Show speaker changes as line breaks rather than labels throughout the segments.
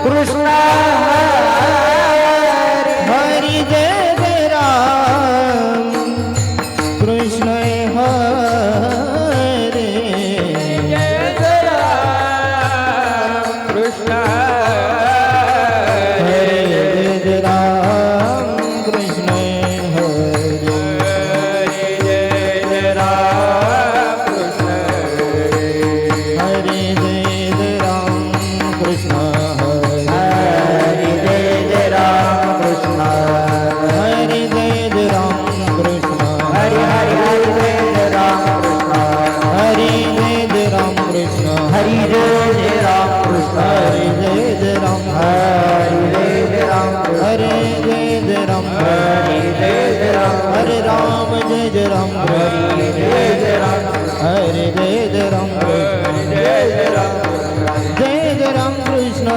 कृष्ण हरी जय जय राम कृष्ण हरे
जय जय राम कृष्ण
हरे जय राम कृष्ण हरे
जय जय राम कृष्ण
हरे जय राम कृष्ण हरे
जय जय राम कृष्ण
हरे जय राम कृष्ण
हरि हरि हरि जय राम कृष्ण
हरे जय राम कृष्ण
हरि जय राम कृष्ण
हरे जय राम
हरि जय राम
हरे जय राम
हरि जय राम
हरे राम जय राम
हरि जय राम
हरे जय राम
जय राम
जय राम कृष्ण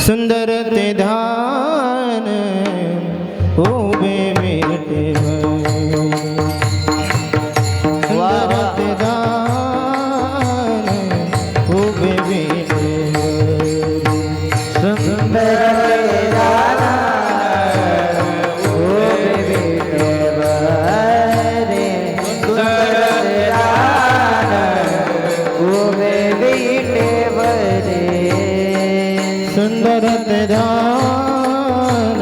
सुंदर ते ध्यान उभे विठ्ठल सुंदर ते ध्यान उभे विठ्ठल
सुंदर राधा ओबे विठ्ठल सुंदर राधा ओबे विठ्ठल
सुंदर ते ध्यान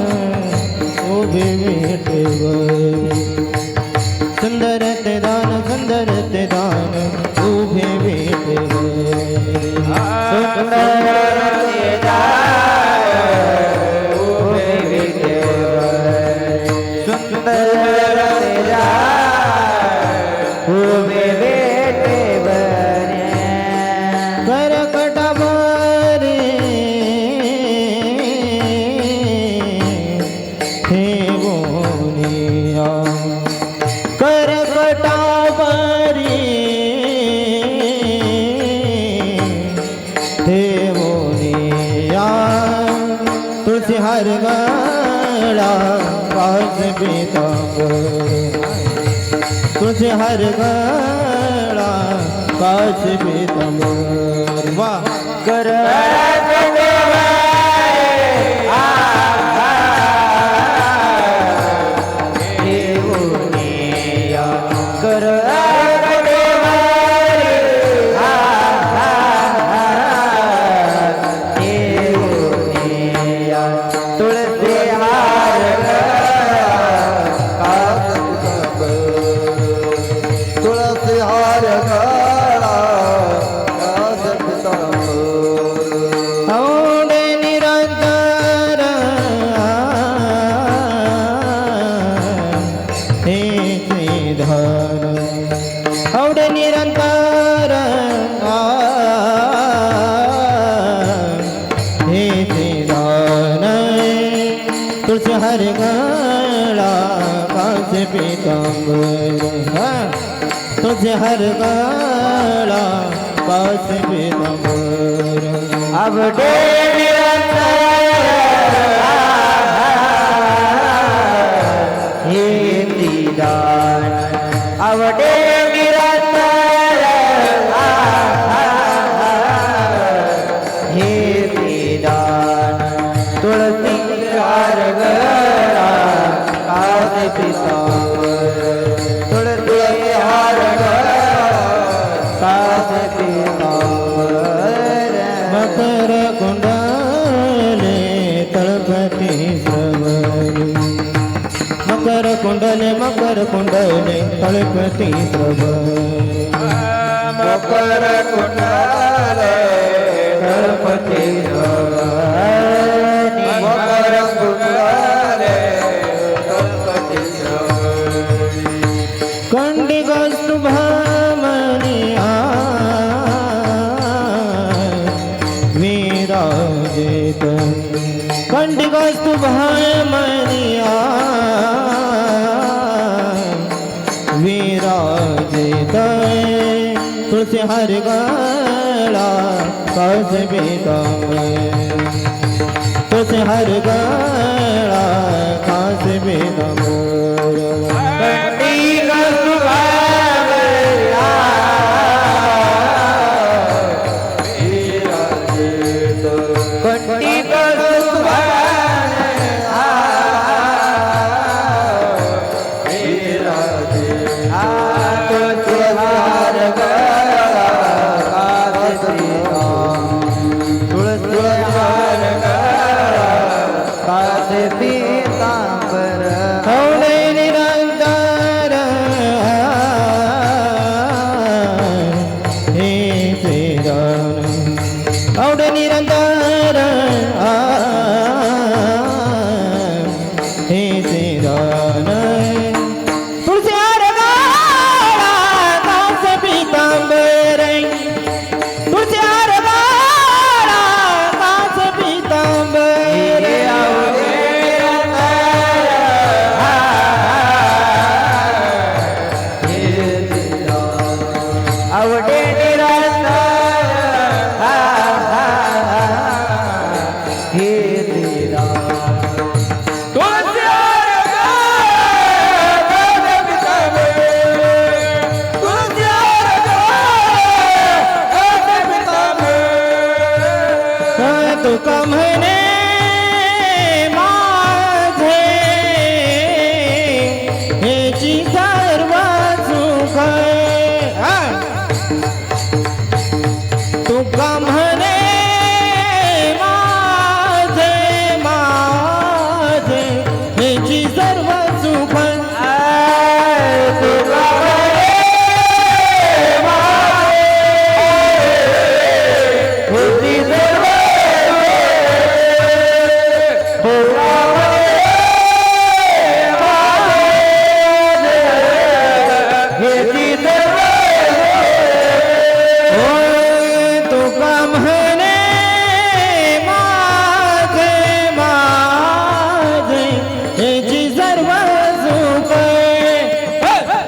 उभे विठ्ठल सुंदर ते दान उभे विठ्ठल
सुंदर ओबे विठ्ठल सुंदर ओबे विठ्ठल
करकटभरे ठेवोनिया करकटावरी ठेवोनिया तुळशी हार गळा कास पीतांबर तुझे हर गळा काश पीतांबर वा
कर कर तुळसी हार तुळसी हार
औंढे निरंतर हे श्रीधर औंढे निरंतर हे श्रीधर तुझे हर गळा काश पीतांबर तुझे हर गळा काश पीतांबर
अवडे हे दीदान अवडे हे दीदान तुळसी हार गळा कास पीतांबर तुळसी हार गळा कास पीतांबर
मकर कुंडले तळपती श्रवणी मकर कुंडले तळपती श्रवणी
मकर कुंडले गणपती मकर कुंडले गणपती
कंडिगस्तु भामनिया विराजित कंडिगस्तु भामनिया विराजित तुळशी हर गळा कास पीतांबर तुझे हर गळा कास पीतांबर
कंडिगस्तु विराजे तुळसी हार गळा कासे तुळसी हार गळा कासे पीतांबर
औडे निरंतर हे श्रीराम औडे निरंतर हे श्रीराम तुळसी हार गळा कासे पीतांबर तुळसी हार गळा कासे पीतांबर
आवडे निरंतर हे तेरा तुळसी हार गळा तुळसी हार गळा
तुका म्हणे माझे हेची सर्व सुख तुका म्हणे माझे माझे हेची सर्व सुख
तुका
होय तुका म्हणे माझे माझे हेची सर्व सुख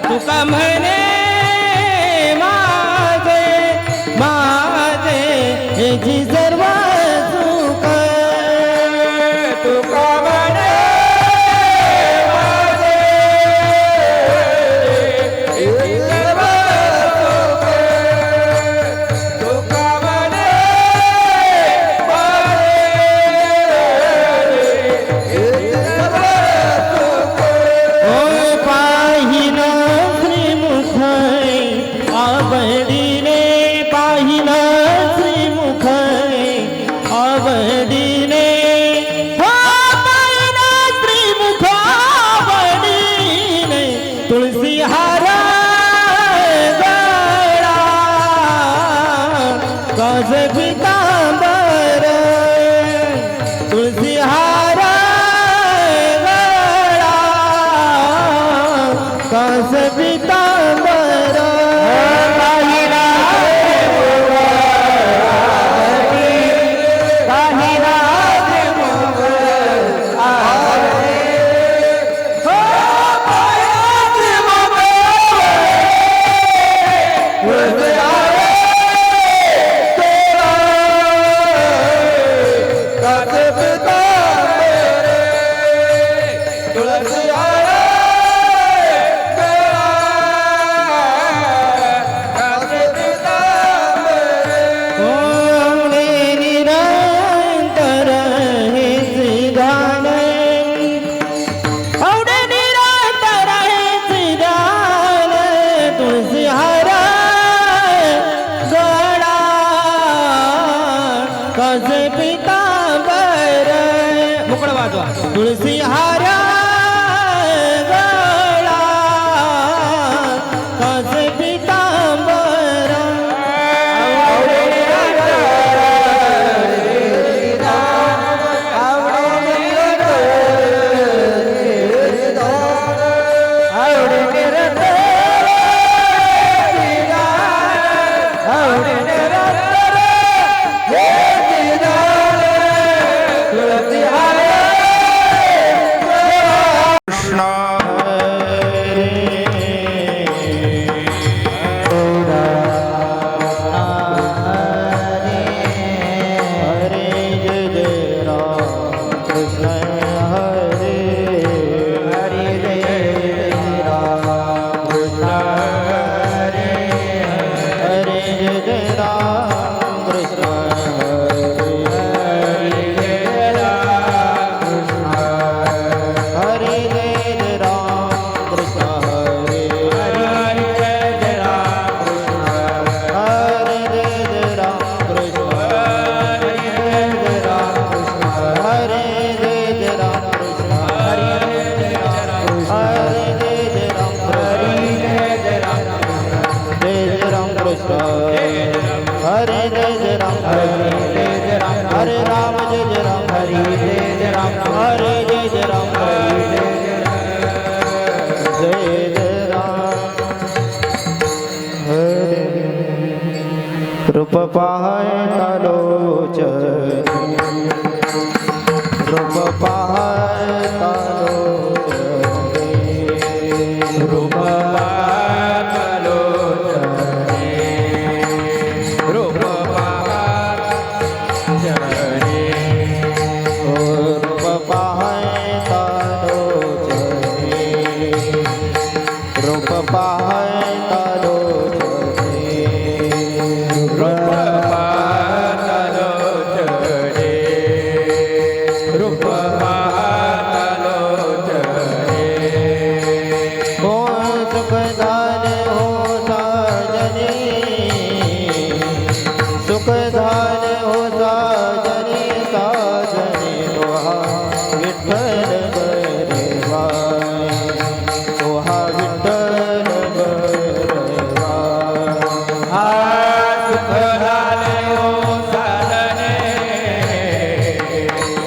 तुका म्हणे माझे माझे हेची सर्व सुख
तुका म्हणे
ओ पाहिन श्रीमुख आवडीने पाहिन श्रीमुख आवडीने हो पाहिन श्रीमुख आवडीने तुळसी हार गळा कास पीतांबर तुळसी हार गळा कास पीतांबर ओणे निरंतर हे श्रीधान औडे निरंतर हे श्रीधान तुळसी हार गळा कासे पीतांबर मोकळं वाजवा तुळसी हार गळा कासे पीतांबर रूप पाहता लोचनी रूप पाहता लोचनी
रूप पाहता लोचनी रूप पाहता
रूप पाहता लोचनी रूप पाहता लोचनी
रूप पाहता लोचनी रूप पाहता लोचनी
हो सुख झाले हो साजनी सुख झाले हो साजनी साजनी तोहा विठ्ठल बरेवा तोहा विठ्ठल बरेवा
हा सुख झाले हो साधने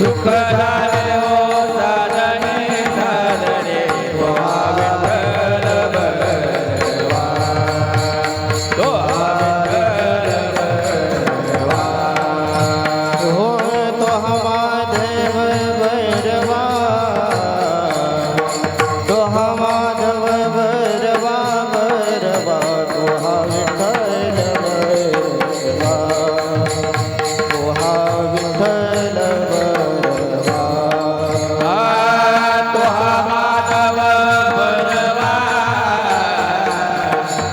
सुख झाले हो साधने साधने तो हा विठ्ठल बरवा तो हा विठ्ठल बरवा
हो तोहा माधव बरवा तोहा माधव बरवा बरवा तोहा विठ्ठल बरवा तोहा विठ्ठल बरवा
हा तो हा माधव बरवा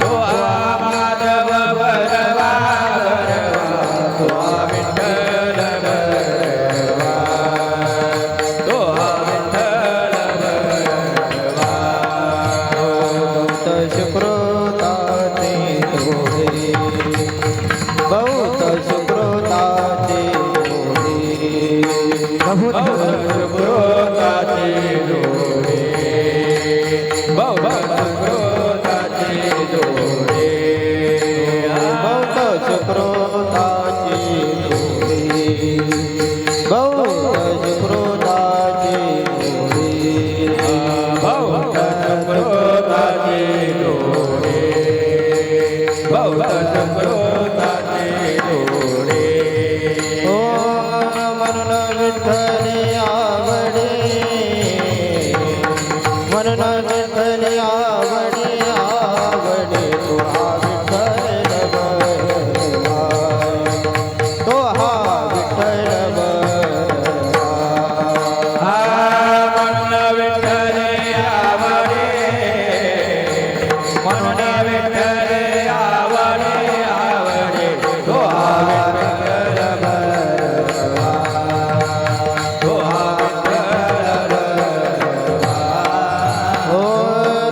तो हा माधव बरवा बरवा तो हा विठ्ठल बरवा तो हा विठ्ठल बरवा
बहुत सुकृताचे तोहे बहुत सुकृताचे तोहे बहुत
क्रोधाचे डोळे बहुत क्रोधाचे डोळे
बहुत सुकृताचे तोहे बहुत सुकृताचे तोहे
बहुत क्रोधाचे डोळे बहुत क्रोधाचे डोळे
ओ म्हणून विठ्ठल आवडे म्हणून विठ्ठल आवडे आवडे तो हा विठ्ठल बरवा तो हा विठ्ठल बरवा
हा म्हणून विठ्ठल आवडे म्हणून विठ्ठल आवडे आवडे तो हा विठ्ठल बरवा तो हा विठ्ठल बरवा
हो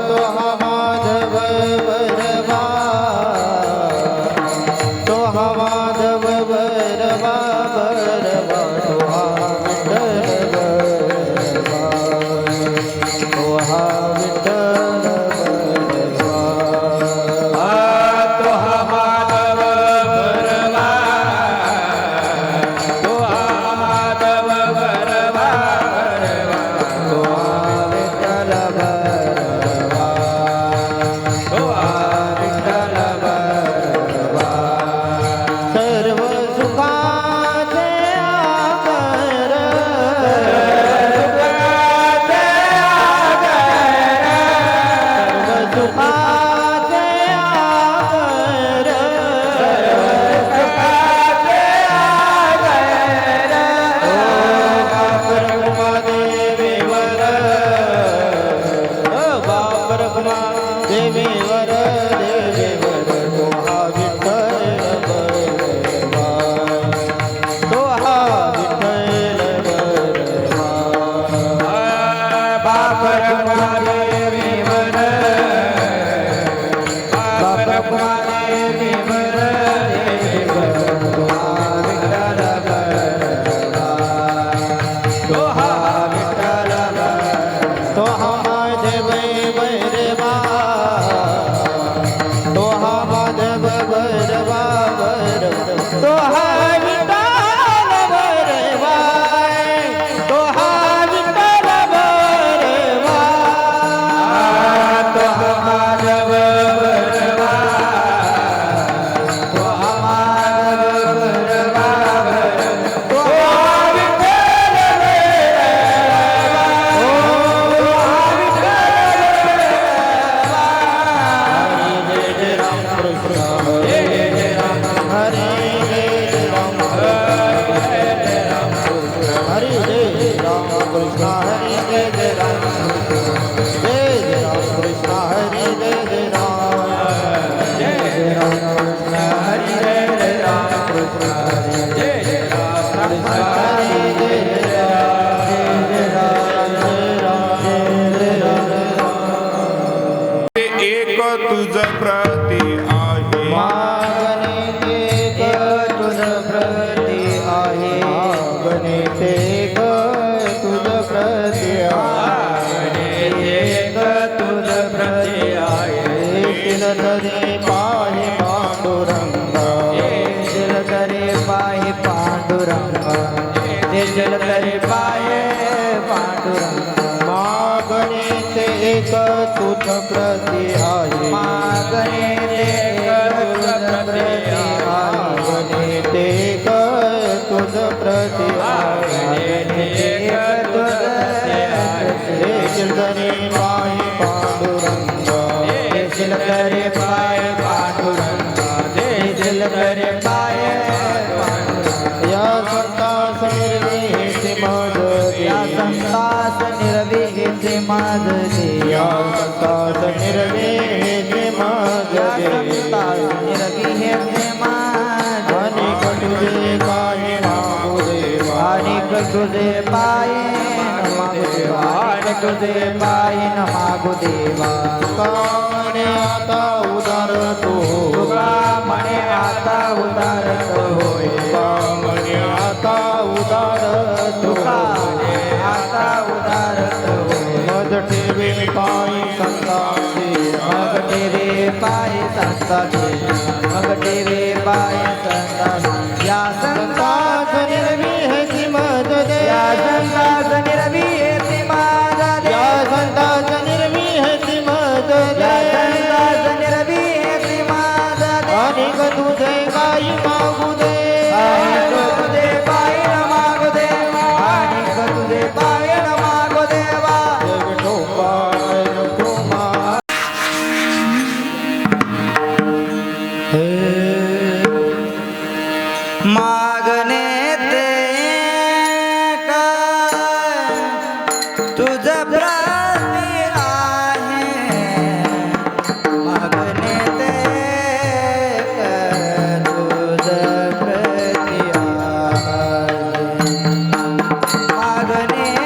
तो हा माधव बरवा तो हा माधव बरवा बरवा तो हा विठ्ठल बरवा तो हा विठ्ठल बरवा
हा
एक तुझ प्रती आहे
मागणे एक तुझ प्रती आहे मागणे एक तुझ प्रती आहे
एक तुझ प्रती आहे
येशील तरी पाहि पांडुरंग
येशील तरी पाहि पांडुरंग येशील तरी पाहि पांडुरंग
मागणे एक तुझ प्रती आहे
मागणे एक तुझ प्रती आहे
मागणे एक तुझ प्रती आहे
एक तुझ प्रती आहे
येशील तरी पाहि पांडुरंग
येशील तरी पाहि पांडुरंग येशील तरी पाहि
या संतास निर्विहिती माझ
या संतास निर्विहिती माझ
या संतास निर्विहिती माझ
या संतास निर्विहिती माझ
अनेक तुझे काही मागू देवा
अनेक तुझे पायी न मागू देवा अनेक तुझे पायी न मागू देवा
काने आता उदार तो
तुका म्हणे आता उदार होय
कामने आता उदार
तुका म्हणे आता उदार होय
मज ठेवे पायी संताची
मग ठेवे पायी संताचे मग ठेवे पायी संताचे या संतास
निर्विहिती माझ
या संतास निर्विहिती माझा
या संतास निर्विहिती माझ
या संतास निर्विहिती माझा
अनेक तुझे काही मागू दे
अनेक तुझे पायी न मागू देवा अनेक तुझे पायी न मागू देवा मागणे ते काय तुझ प्रती आहे मागणे ते काय तुझ प्रती आहे मागणे ते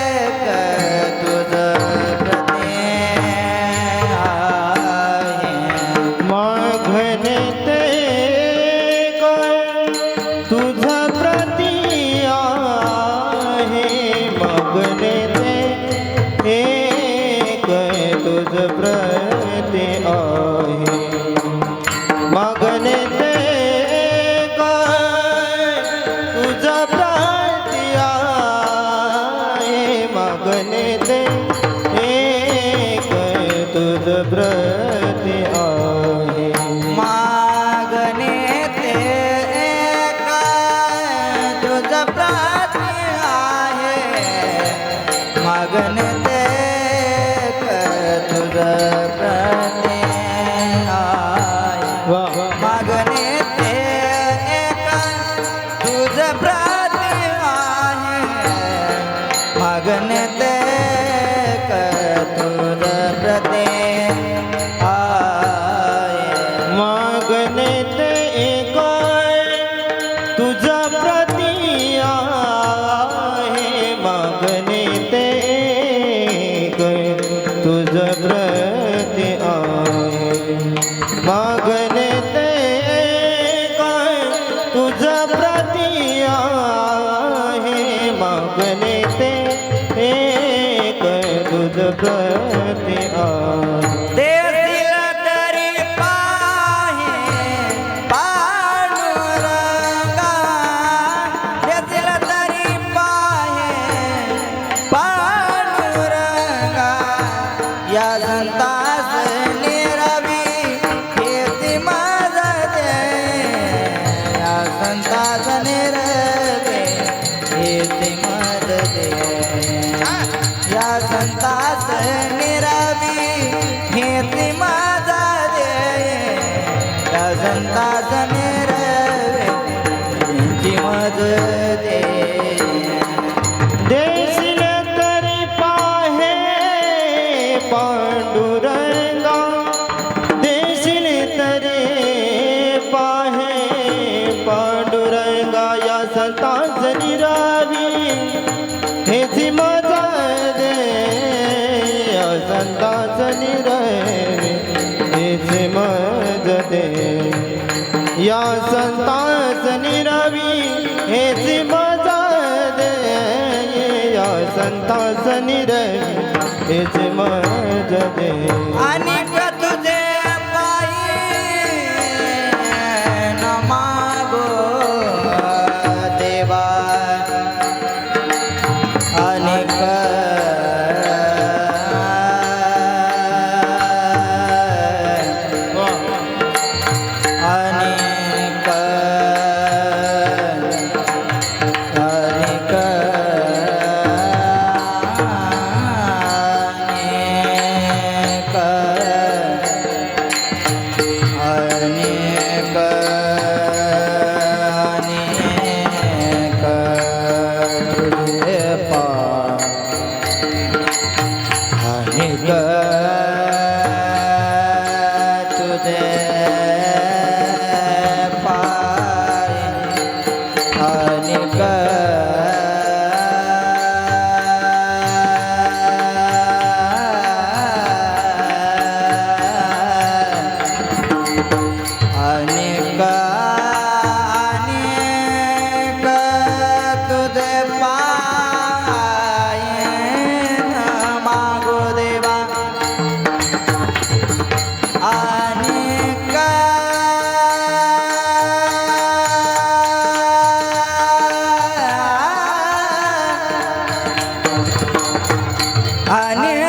काय तुझ प्रती आहे मागणे ते तुझ प्रती आहे
मागणे ते काय तुझ प्रती आहे मागणे ते एक तुझ प्रती आहे मागणे ते काय तुझ प्रती आहे मागणे ते एक तुझ प्रती आहे
मागणे ते काय तुझ प्रती आहे मागणे ते काय तुझ प्रती आहे
वाह
मागणे ते काय तुझ प्रती आहे मागणे ते काय तुझ प्रती आहे
मागणे ते एक तुझ प्रती आहे मागणे ते एक तुझ प्रती आहे मागणे ते एक तुझ प्रती आहे मागणे ते एक तुझ प्रती आहे
देशील तरी पाहे पांडुरंगा देशील तरी पाहे पांडुरंगा या संतास निरवी कीर्ती माझा दे या संतास निरवी कीर्ती माझा दे या संतास निरवी कीर्ती माझा दे या संतास निरवी कीर्ती माझा दे
देशील तरी पाहे पांडुरंगा देशील तरी पाहे पांडुरंगा या
या संतांच निरावी हेची मजा दे या संतांच निरावी हेची मजा दे या संतांच निरावी हेची मजा दे या संतांच निरावी हेची मजा दे
आणि तुझे पायी न मागो देवा
अनेक
अनेक
अनेक
अनेक
अनेक तुझे अनेक तुझे पाय अनेक
अनेक अनेक तुझे पाय न मागो देवा अनेक अनेक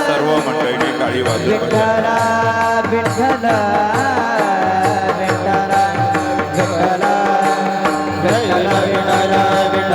सर्व मंडळींनी काळी वाजत
विठ्ठल विठ्ठल विठ्ठल विठ्ठल विठ्ठल विठ्ठल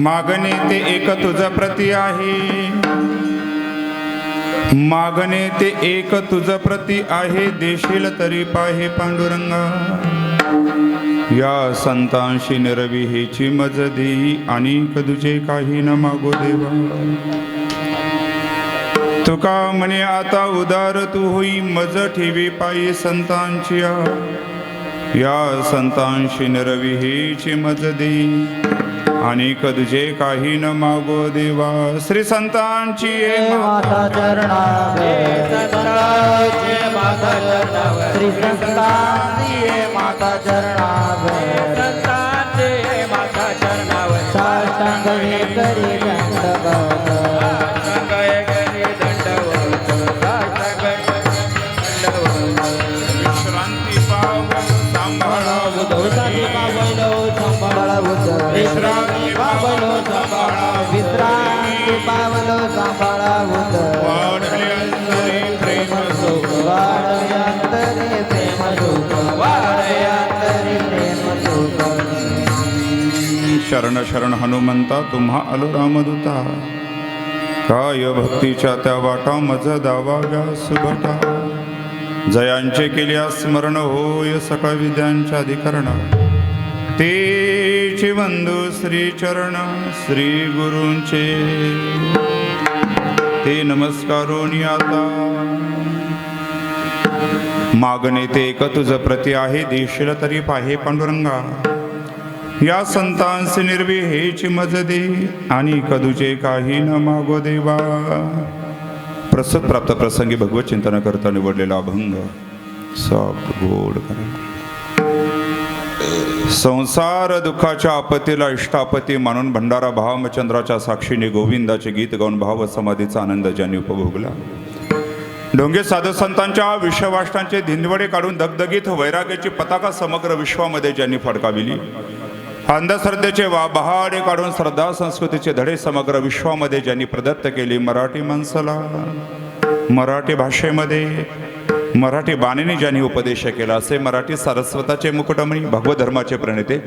मागणे ते एक तुझ प्रती आहे, मागणे ते एक तुझ प्रती आहे, देशील तरी पाहे पांडुरंगा. या संतांशी निरवी हेची मज देई, अनेक तुझे काही न मागो देवा. तुका म्हणे आता उदार तू होई, मज ठेवी पायी संतांची. या संतांशी निरवी हेची मज देई, अनेक तुझे काही न मागो देवा. श्री संतांची
माता चरणावर, श्री संतांची माता चरणावर, साष्टांग हे करी दंडवत,
विश्रांती पावलो सांभाळावत,
विश्रांती पावलो सांभाळावत, विश्रांती पावलो सांभाळावत,
वाढले अंतरे प्रेम सुख,
वाढले अंतरे प्रेम सुख, वाढले अंतरे प्रेम सुख.
शरण शरण हनुमंता तुम्हा आलो रामदूता. काय भक्तीच्या त्या वाटा मज दावा व्यास भटा. जयांचे केल्या स्मरण होय सकळ विद्यांच्या अधिकरण. तेचे बंधू श्री चरण श्री गुरूंचे, ते नमस्कारोनी आता. मागणे ते एक तुझ प्रती आहे, देशील तरी पाहे पांडुरंगा. या संतांचे निर्वी हेची मज दे, आणि कदुचे काही न मागो देवा. प्रसद प्राप्त प्रसंगी भगवत चिंतन करता निवडलेला अभंग सॉफ्ट गोड करा. संसार दुःखाच्या आपत्तीला इष्टापती मानून भंडारा भावचंद्राच्या साक्षीने गोविंदाचे गीत गाऊन भाव समाधीचा आनंद ज्यांनी उपभोगला. ढोंगे साधू संतांच्या विषवाष्टांचे धिंदवडे काढून दगदगीत वैराग्याची पताका समग्र विश्वामध्ये ज्यांनी फडकाविली. अंधश्रद्धेचे बहाडे काढून श्रद्धा संस्कृतीचे धडे समग्र विश्वामध्ये ज्यांनी प्रदत्त केली. मराठी माणसाला मराठी भाषेमध्ये मराठी बाणीने ज्यांनी उपदेश केला असे मराठी सारस्वताचे मुकुटमणी भगवत धर्माचे प्रणेते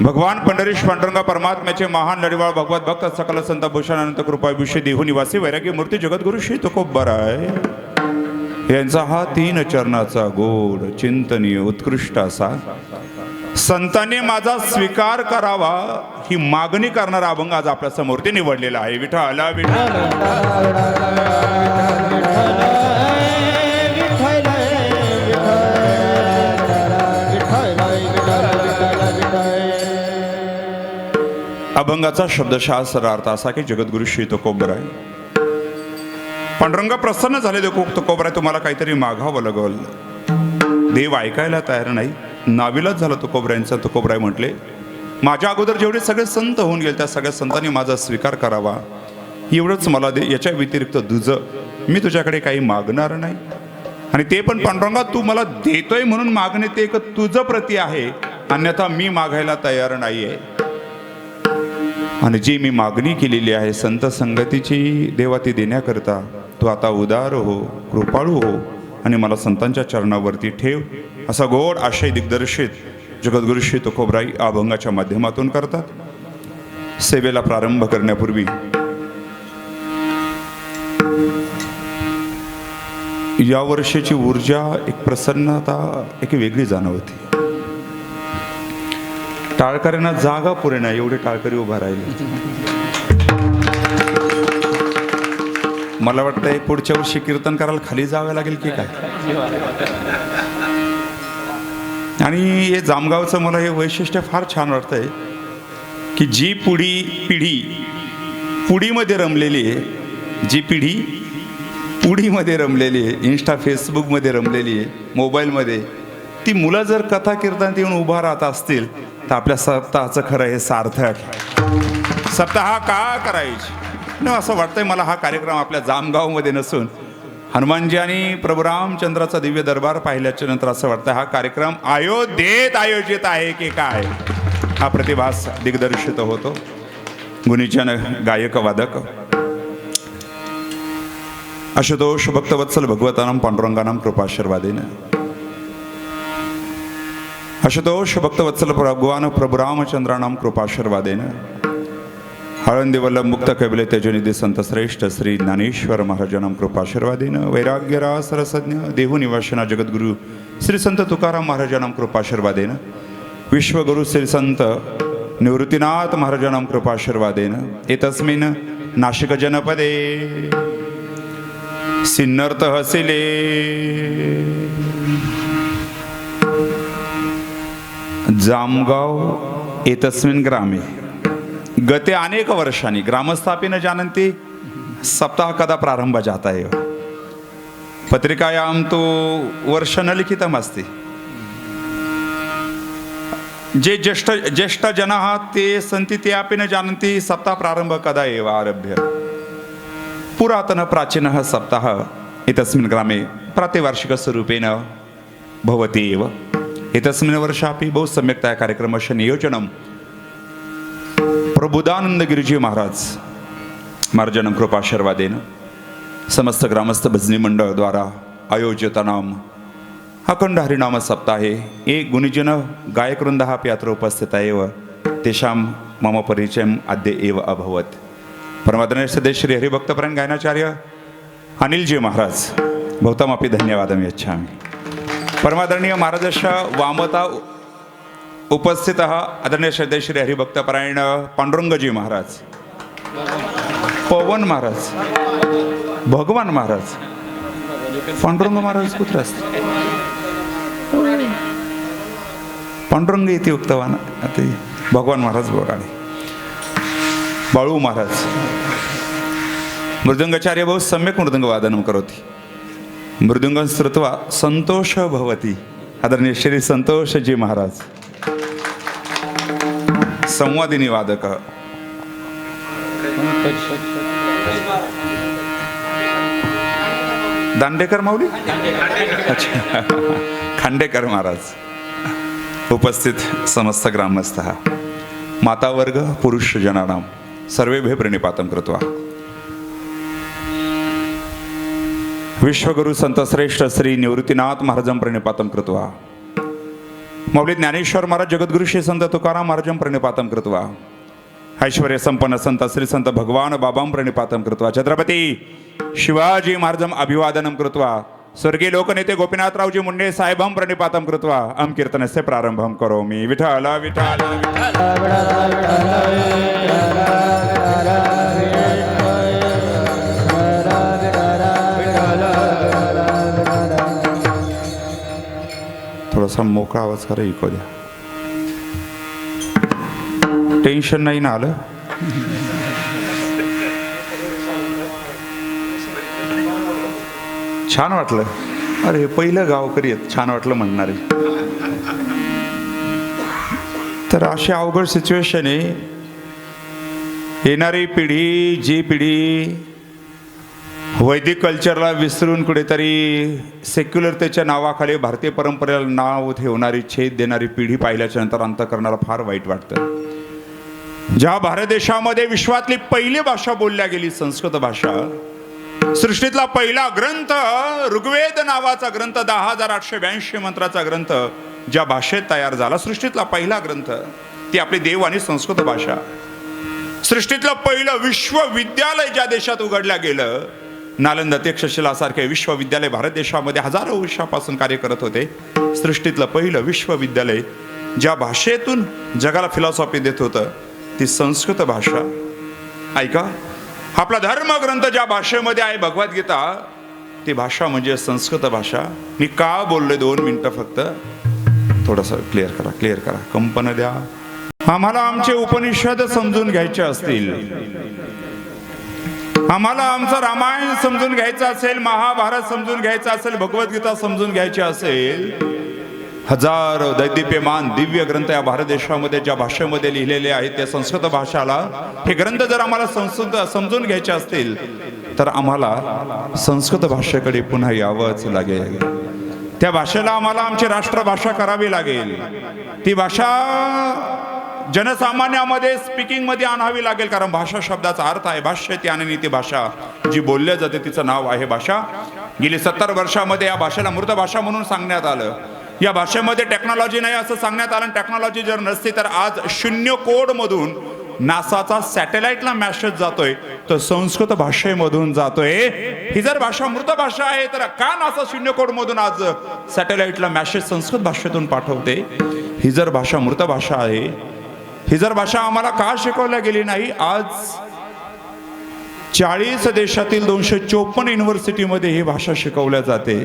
भगवान पंढरीश पांडुरंगा परमात्म्याचे महान लढीवाळ भगवत भक्त सकल संत भूषण अनंत कृपा विषय देहू निवासी वैरागी मूर्ती जगद्गुरु श्री तुकोबराय यांचा हा 3 चरणाचा गोड चिंतनीय उत्कृष्ट असा संतांनी माझा स्वीकार करावा ही मागणी करणारा अभंग आज आपल्या समोर ते निवडलेला आहे. विठ्ठल विठ्ठल अभंगाचा शब्दशास्त्र अर्थ असा की जगद्गुरु श्री तुकोबराय पांडुरंग प्रसन्न झाले. तुकोबराय तुम्हाला काहीतरी मागावं लागल. देव ऐकायला तयार नाही. नाविलाच झाला तुकोबरायांचा. तुकोबराय म्हटले माझ्या अगोदर जेवढे सगळे संत होऊन गेले त्या सगळ्या संतांनी माझा स्वीकार करावा एवढंच मला दे. याच्या व्यतिरिक्त दुजं मी तुझ्याकडे काही मागणार नाही. आणि ते पण पांडुरंगा तू मला देतोय म्हणून मागणे ते एक तुझं प्रती आहे, अन्यथा मी मागायला तयार नाहीये. आणि जी मी मागणी केलेली आहे संत संगतीची देवा ती देण्याकरता तू आता उदार हो, कृपाळू हो आणि मला संतांच्या चरणावरती ठेव असा गोड आशय दिग्दर्शित जगद्गुरु श्री तुकोबराय अभंगाच्या माध्यमातून करतात. सेवेला प्रारंभ करण्यापूर्वी या वर्षाची ऊर्जा एक प्रसन्नता एक वेगळी जाणवते. टाळकऱ्यांना जागा पुरे नाही एवढे टाळकरी उभा राहिले. मला वाटतंय पुढच्या वर्षी कीर्तन करायला खाली जावं लागेल की काय. आणि हे जामगावचं मला हे वैशिष्ट्य फार छान वाटतंय की जी पिढी पुडीमध्ये रमलेली आहे, जी पिढी पुडीमध्ये रमलेली आहे, इंस्टा फेसबुकमध्ये रमलेली आहे, मोबाईलमध्ये, ती मुलं जर कथा कीर्तनात येऊन उभा राहत असतील तर आपल्या सप्ताहाचं खरं हे सार्थक. सप्ताह का करायची न असं वाटतंय मला. हा कार्यक्रम आपल्या जामगावमध्ये नसून हनुमानजी आणि प्रभू रामचंद्राचा दिव्य दरबार पाहिल्याच्या नंतर असं वाटतं हा कार्यक्रम अयोध्येत आयोजित आहे की काय. हा प्रतिभास दिग्दर्शित होतो. गुणीजन गायक वादक आशुतोष भक्तवत्सल भगवतानाम पांडुरंगानाम कृपाशीर्वादेन आशुतोष भक्तवत्सल भगवान प्रभु रामचंद्रानाम कृपाशीर्वादेन आळंदी वल्लभ मुक्त कैबले तेजनिधी संत श्रेष्ठ श्री ज्ञानेश्वर महाराजानाम कृपाशीर्वादेन वैराग्यरा सरसज्ञ देहू निवासिना जगद्गुरु श्री संत तुकाराम महाराजानाम कृपाशीर्वादेन विश्वगुरु श्री संत निवृत्तीनाथ महाराजानाम कृपाशीर्वादेन एतस्मिन् नाशिक जनपदे सिन्नर तहसीले जामगाव एतस्मिन् ग्रामे गते अनेक वर्षांनी ग्रामस्थापी न जानन्ति सप्ताह कदा प्रारंभ जाता है. पत्रिकायां तो वर्ष न लिखितमस्ति. जे ज्येष्ठ जनाः ते सन्ति ते अपि न जानन्ति सप्ताह प्रारंभ कदा एव आरभ्य. पुरातन प्राचीनः सप्ताह एतस्मिन् ग्रामे प्रातिवार्षिकस्वरूपेण भवति एव. एतस्मिन् वर्षापि बहु सम्यक्तया कार्यक्रमस्य नियोजनं प्रबुदानंद गिरिजी महाराजानां कृपाशीर्वादेन समस्त ग्रामस्थ भजनी मंडळ द्वारा आयोजितानां अखंड हरिनाम सप्ताहे एक गुणीजन गायकवृन्दः अपि अत्र उपस्थितः एव तेषां मम परिचयम् अद्य एव अभवत्. परमादरणीय सदस्य श्री हरिभक्तपरायण गायनाचार्य अनिलजी महाराज भवतामपि धन्यवादं यच्छामि. परमादरणीय महाराजस्य वामता उपस्थितः आदरणीय श्रद्धेय श्री हरिभक्तपरायण पांडुरंगजी महाराज, पवन महाराज, भगवान महाराज, पांडुरंग महाराज कुठे असते पांडुरंग इथे उक्तवान ते भगवान महाराज बोराडे, बाळू महाराज मृदंगाचार्य बहु सम्यक् मृदंगवादनं करोति. मृदंगं श्रुत्वा संतोष भवति. आदरणीय श्री संतोषजी महाराज संवादिनी वादक. दांडेकर माऊली अच्छा खांडेकर महाराज उपस्थित समस्त ग्रामस्थ मातावर्ग पुरुष जनानां सर्वेभ्यः प्रणिपातं कृत्वा विश्वगुरु संत श्रेष्ठ श्री निवृत्तीनाथ महाराजं प्रणिपातं कृत्वा मौली ज्ञानेश्वर महाराज जगद्गुरु श्री संत तुकाराम महाराजं प्रणिपातं कृत्वा ऐश्वर्य संपन्न संत श्री संत भगवान बाबां प्रणिपातं कृत्वा छत्रपती शिवाजी महाराजं अभिवादनं कृत्वा स्वर्गीय लोकनेते गोपीनाथरावजी मुंडे साहेबां प्रणिपातं कृत्वा अहं कीर्तनस्य प्रारंभं करोमि। विठ्ठल विठ्ठल थोडासा मोकळा आवाज करा, इको द्या, टेन्शन नाही ना आलं? छान वाटलं, अरे पहिलं गावकरी आहेत, छान वाटलं म्हणणारे. तर अशी अवघड सिच्युएशन आहे. येणारी पिढी, जी पिढी वैदिक कल्चरला विसरून कुठेतरी सेक्युलरतेच्या नावाखाली भारतीय परंपरेला नाव ठेवणारी, छेद देणारी पिढी पाहिल्याच्या नंतर अंतःकरणाला फार वाईट वाटतं. ज्या भारत देशामध्ये विश्वातली पहिली भाषा बोलल्या गेली संस्कृत भाषा, सृष्टीतला पहिला ग्रंथ ऋग्वेद नावाचा ग्रंथ 10,882 मंत्राचा ग्रंथ ज्या भाषेत तयार झाला, सृष्टीतला पहिला ग्रंथ, ती आपली देव आणि संस्कृत भाषा. सृष्टीतलं पहिलं विश्वविद्यालय ज्या देशात उघडलं गेलं, नालंदा तक्षशिलासारखे विश्वविद्यालय भारत देशामध्ये हजारो वर्षापासून कार्य करत होते. सृष्टीतलं पहिलं विश्वविद्यालय ज्या भाषेतून जगाला फिलॉसॉफी देत होतं, ती संस्कृत भाषा. ऐका, आपला धर्मग्रंथ ज्या भाषेमध्ये आहे भगवद्गीता, ती भाषा म्हणजे संस्कृत भाषा. मी का बोललोय 2 मिनिटं फक्त, थोडंसं क्लिअर करा, कंपन द्या. आम्हाला आमचे उपनिषद समजून घ्यायचे असतील, आम्हाला आमचं रामायण समजून घ्यायचं असेल, महाभारत समजून घ्यायचं असेल, भगवद्गीता समजून घ्यायची असेल, हजारो दैदिप्यमान दिव्य ग्रंथ या भारत देशामध्ये ज्या भाषेमध्ये लिहिलेले आहेत, त्या संस्कृत भाषाला हे ग्रंथ जर आम्हाला समजून घ्यायचे असतील तर आम्हाला संस्कृत भाषेकडे पुन्हा यावंच लागेल. त्या भाषेला आम्हाला आमची राष्ट्रभाषा करावी लागेल. ती भाषा जनसामान्यामध्ये स्पीकिंग मध्ये आणावी लागेल, कारण भाषा शब्दाचा अर्थ आहे भाष्य, ती आणि ती भाषा जी बोलल्या जाते तिचं नाव आहे भाषा. गेली 70 वर्षामध्ये या भाषेला मृत भाषा म्हणून सांगण्यात आलं. या भाषेमध्ये टेक्नॉलॉजी नाही असं सांगण्यात आलं. टेक्नॉलॉजी जर नसती तर आज 0 कोड मधून नासाचा सॅटेलाइटला मेसेज जातोय, तर संस्कृत भाषेमधून जातोय. ही जर भाषा मृत भाषा आहे तर का नासा 0 कोड मधून आज सॅटेलाइटला मेसेज संस्कृत भाषेतून पाठवते? ही जर भाषा मृत भाषा आहे, ही जर भाषा आम्हाला का शिकवल्या गेली नाही? आज 40 देशातील 254 युनिव्हर्सिटीमध्ये ही भाषा शिकवल्या जाते.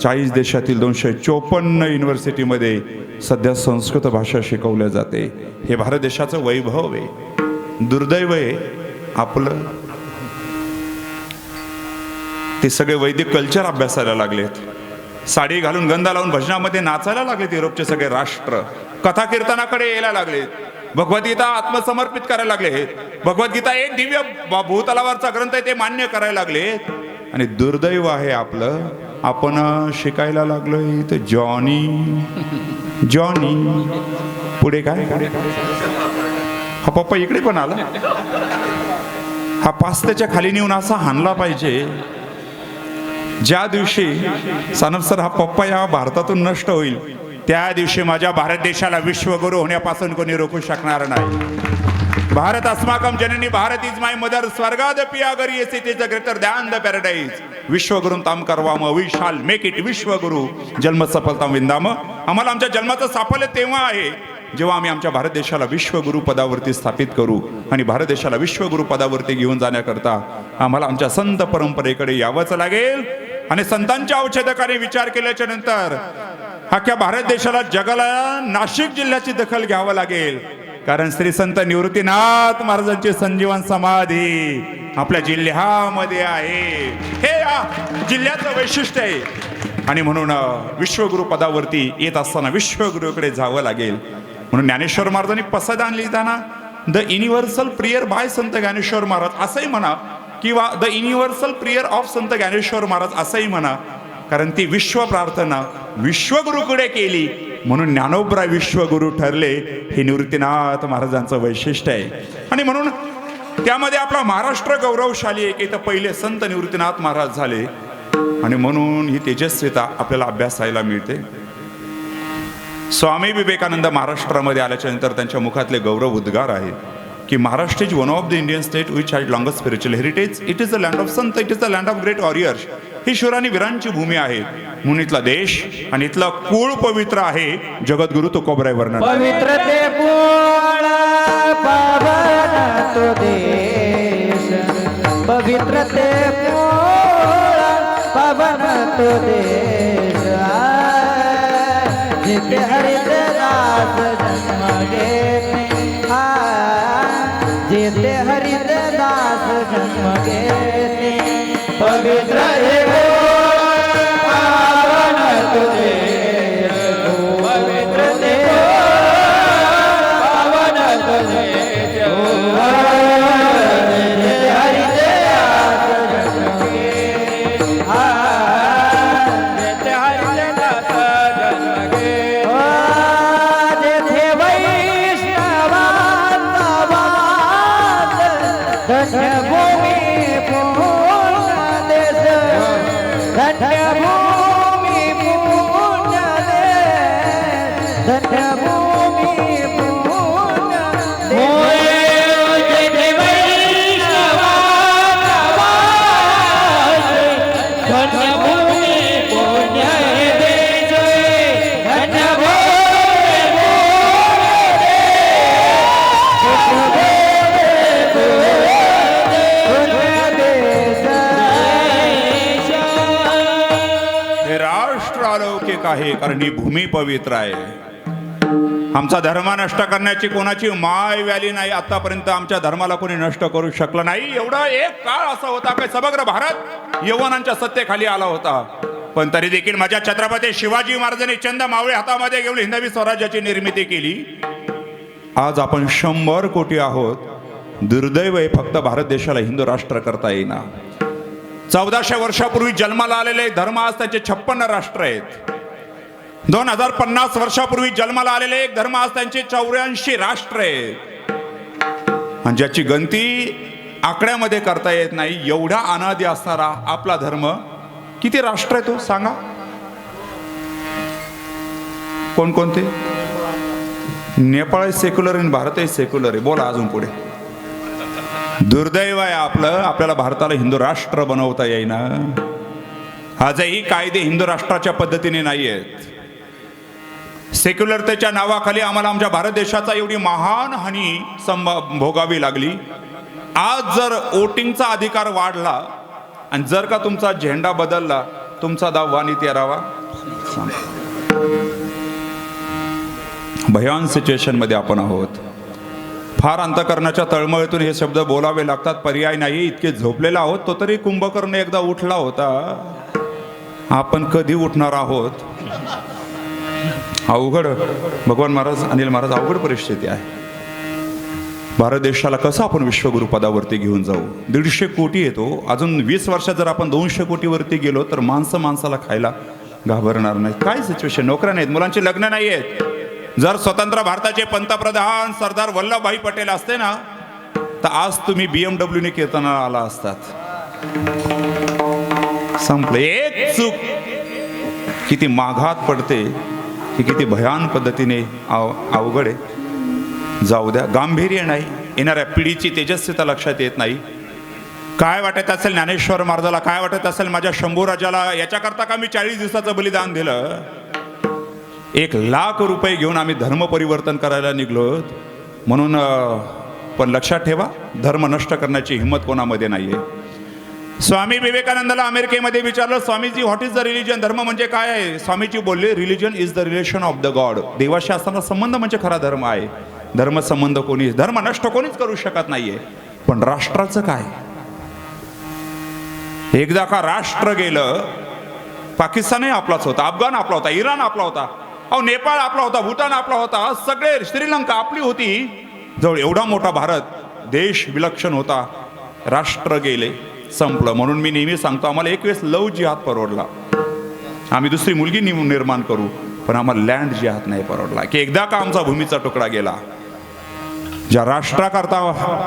40 देशातील 254 युनिव्हर्सिटीमध्ये सध्या संस्कृत भाषा शिकवल्या जाते. हे भारत देशाचं वैभव आहे. दुर्दैव आहे आपलं, ते सगळे वैदिक कल्चर अभ्यासायला लागलेत. साडी घालून गंधा लावून भजनामध्ये नाचायला लागलेत. युरोपचे सगळे राष्ट्र कथा कीर्तनाकडे यायला लागलेत. भगवद्गीता आत्मसमर्पित करायला लागले. भगवद्गीता एक दिव्य भूतलावरचा ग्रंथ आहे ते मान्य करायला लागलेत. आणि दुर्दैव आहे आपलं, आपण शिकायला लागलोय तर जॉनी पुढे काय, हा पप्पा इकडे पण आला, हा पास्त्याच्या खाली नेऊन असा हाणला पाहिजे. ज्या दिवशी सानप सर हा पप्पा या भारतातून नष्ट होईल, त्या दिवशी माझ्या भारत देशाला विश्वगुरु होण्यापासून कोणी रोखू शकणार नाही. भारत अस्माकम जननी, भारत इज माय मदर, स्वर्गादपि अगर yes it is the greater than the paradise. विश्वगुरुं ताम करवाम, वी शाल मेक इट विश्वगुरु. जन्म सफलता विंदाम. आम्हाला आमच्या जन्माचं साफल्य तेव्हा आहे जेव्हा आम्ही आमच्या भारत देशाला विश्वगुरु पदावरती स्थापित करू. आणि भारत देशाला विश्वगुरु पदावरती घेऊन जाण्याकरता आम्हाला आमच्या संत परंपरेकडे यावंच लागेल. आणि संतांच्या औषधकाने विचार केल्याच्या नंतर अख्ख्या भारत देशाला, जगाला नाशिक जिल्ह्याची दखल घ्यावं लागेल. कारण श्री संत निवृत्तीनाथ महाराजांची संजीवन समाधी आपल्या जिल्ह्यामध्ये आहे. हे या जिल्ह्याचं वैशिष्ट्य आहे. आणि म्हणून विश्वगुरु पदावरती येत असताना विश्वगुरुकडे जावं लागेल. म्हणून ज्ञानेश्वर महाराजांनी पसंत लिहिताना द युनिव्हर्सल प्रेयर बाय संत ज्ञानेश्वर महाराज असंही म्हणा, किंवा द युनिव्हर्सल प्रेयर ऑफ संत ज्ञानेश्वर महाराज असंही म्हणा. कारण ती विश्व प्रार्थना विश्वगुरुकडे केली म्हणून ज्ञानोबराय विश्वगुरु ठरले. हे निवृत्तीनाथ महाराजांचं वैशिष्ट्य आहे. आणि म्हणून त्यामध्ये आपला महाराष्ट्र गौरवशाली आहे की इथं पहिले संत निवृत्तीनाथ महाराज झाले. आणि म्हणून ही तेजस्विता आपल्याला अभ्यासायला मिळते. स्वामी विवेकानंद महाराष्ट्रामध्ये आल्याच्या नंतर त्यांच्या मुखातले गौरव उद्गार आहे की Maharashtra is one of the Indian state which has longest spiritual heritage. It is the land of sant, it is the land of great warriors. ही शूर आणि वीरांची भूमी आहे म्हणून इथला देश आणि इथला कुळ पवित्र आहे. जगद्गुरु तुकोबराय वर्णन.
पवित्र ते कुळ पावन तो देश, पवित्र ते कुळ पावन तो देश. जिथे हरिदास जन्म घेते, जिथे हरिदास जन्म घेते. पवित्र हे पावन तो देश, पवित्र ते पावन तो देश. जिथे हरिदास जन्म घेते, जिथे हरिदास जन्म घेते. जिथे वैष्णवांचा वास, धन्य भूमी पुण्य देश, धन्य भूमी पुण्य देश, धन्य भूमी पुण्य देश. जिथे वैष्णवांचा वास, धन्य भूमी पुण्य देश, धन्य भूमी
हे राष्ट्र अलौकिक आहे कारण ही भूमी पवित्र आहे. आमचा धर्म नष्ट करण्याची कोणाची माय व्याली नाही. आतापर्यंत आमच्या धर्माला कोणी नष्ट करू शकलं नाही. एवढा एक काळ असा होता की समग्र भारत यवनांच्या सत्तेखाली आला होता. पण तरी देखील माझ्या छत्रपती शिवाजी महाराजांनी चंद मावळे हातामध्ये घेऊन हिंदवी स्वराज्याची निर्मिती केली. आज आपण 100 कोटी आहोत. दुर्दैव आहे फक्त भारत देशाला हिंदू राष्ट्र करता येईना. 1400 वर्षापूर्वी जन्माला आलेले धर्म आज त्यांचे 56 राष्ट्र आहेत. 2050 वर्षापूर्वी जन्माला आलेले एक धर्म आज त्यांचे 84 राष्ट्र आहेत. आणि ज्याची गणती आकड्यामध्ये करता येत नाही एवढा अनादी असणारा आपला धर्म किती राष्ट्र आहे तो सांगा. कोणकोणते? नेपाळ सेक्युलर आणि भारत सेक्युलर आहे. बोला अजून पुढे. दुर्दैव आहे आपलं, आपल्याला भारताला हिंदू राष्ट्र बनवता येईना. आजही कायदे हिंदू राष्ट्राच्या पद्धतीने नाही आहेत. सेक्युलरतेच्या नावाखाली आम्हाला आमच्या भारत देशाचा एवढी महान हानी भोगावी लागली. आज जर वोटिंगचा अधिकार वाढला आणि जर का तुमचा झेंडा बदलला, तुमचा दाव वाणी तेरावा. भयान सिच्युएशन मध्ये आपण आहोत. फार अंतकरणाच्या तळमळीतून हे शब्द बोलावे लागतात. पर्याय नाही. इतके झोपलेला आहोत. तो तरी कुंभकर्ण एकदा उठला होता. आपण कधी उठणार आहोत? अवघड. भगवान महाराज, अनिल महाराज, अवघड परिस्थिती आहे. भारत देशाला कसं आपण विश्वगुरु पदावरती घेऊन जाऊ? 150 कोटी येतो. अजून 20 वर्षात जर आपण 200 कोटीवरती गेलो तर माणसाला खायला घाबरणार नाही. काय सिच्युएशन? नोकऱ्या नाहीत, मुलांची लग्न नाही आहेत. जर स्वतंत्र भारताचे पंतप्रधान सरदार वल्लभभाई पटेल असते ना, तर आज तुम्ही BMW कीर्तनाला आला असतात. संपलं. एक चूक किती माघात पडते, की किती भयान पद्धतीने अवघड आहे. जाऊ द्या. गांभीर्य नाही. येणाऱ्या पिढीची तेजस्विता लक्षात येत नाही. काय वाटत असेल ज्ञानेश्वर महाराजाला, काय वाटत असेल माझ्या शंभूराजाला, याच्याकरता का मी 40 दिवसाचं बलिदान दिलं. 1,00,000 रुपये घेऊन आम्ही धर्म परिवर्तन करायला निघलो. म्हणून पण लक्षात ठेवा, धर्म नष्ट करण्याची हिंमत कोणामध्ये नाहीये. स्वामी विवेकानंदाला अमेरिकेमध्ये विचारलं, Swamiji what is the religion? धर्म म्हणजे काय आहे? स्वामीजी बोलले, religion is the relation of the God. देवाशी असताना संबंध म्हणजे खरा धर्म आहे. धर्म संबंध कोणी, धर्म नष्ट कोणीच करू शकत नाहीये. पण राष्ट्राचं काय? एकदा का राष्ट्र गेलं, पाकिस्तानही आपलाच होता, अफगाण आपला होता, इराण आपला होता, अहो नेपाळ आपला होता, भूतान आपला होता, सगळे, श्रीलंका आपली होती. जवळ एवढा मोठा भारत देश विलक्षण होता. राष्ट्र गेले, संपलं. म्हणून मी नेहमी सांगतो, आम्हाला एक वेळेस लव जिहाद परवडला. आम्ही दुसरी मुलगी निर्माण करू, पण आम्हाला लँड जिहाद नाही परवडला. की एकदा का आमचा भूमीचा तुकडा गेला. ज्या राष्ट्राकरता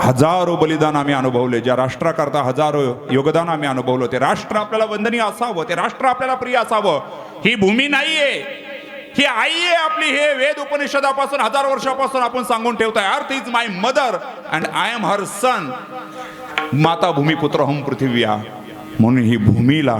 हजारो बलिदान आम्ही अनुभवले, ज्या राष्ट्राकरता हजारो योगदान आम्ही अनुभवलं, ते राष्ट्र आपल्याला वंदनीय असावं, ते राष्ट्र आपल्याला प्रिय असावं. ही भूमी नाहीये, ही आई आहे आपली. हे वेद उपनिषदापासून हजार वर्षापासून आपण सांगून ठेवतोय. Earth is my mother and I am her son. माता भूमिपुत्र हम पृथिव्या. म्हणून ही भूमीला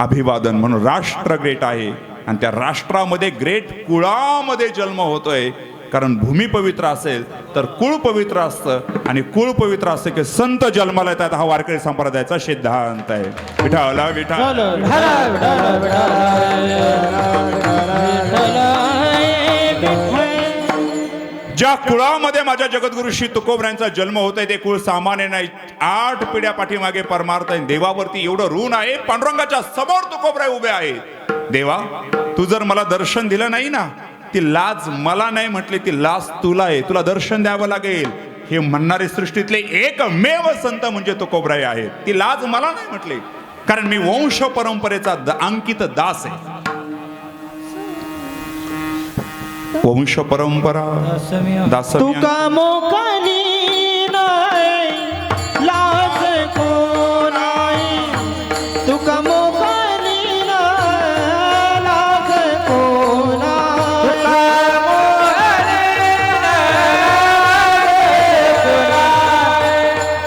अभिवादन. म्हणून राष्ट्र ग्रेट आहे आणि त्या राष्ट्रामध्ये ग्रेट कुळामध्ये जन्म होतोय. कारण भूमी पवित्र असेल तर कुळ पवित्र असतं आणि कुळ पवित्र असतं की संत जन्माला येतात. हा वारकरी संप्रदायाचा सिद्धांत आहे. विठ्ठल विठ्ठल ज्या कुळामध्ये माझ्या जगद्गुरु श्री तुकोबरायांचा जन्म होतोय ते कुळ सामान्य नाही. 8 पिढ्या पाठीमागे परमार्थ आहे. देवावरती एवढं ऋण आहे. पांडुरंगाच्या समोर तुकोबराय उभे आहेत. देवा, तू जर मला दर्शन दिलं नाही ना, ती लाज मला नाही म्हटली, ती लाज तुला आहे. तुला दर्शन द्यावं लागेल. हे म्हणणारे सृष्टीतले एकमेव संत म्हणजे तुकोबराय आहेत. ती लाज मला नाही म्हटली, कारण मी वंश परंपरेचा अंकित दास आहे. वंश परंपरा दास.
तुका मोकानी नाही लाज कोणाई. तुका मोकानी नाही लाज कोणाई.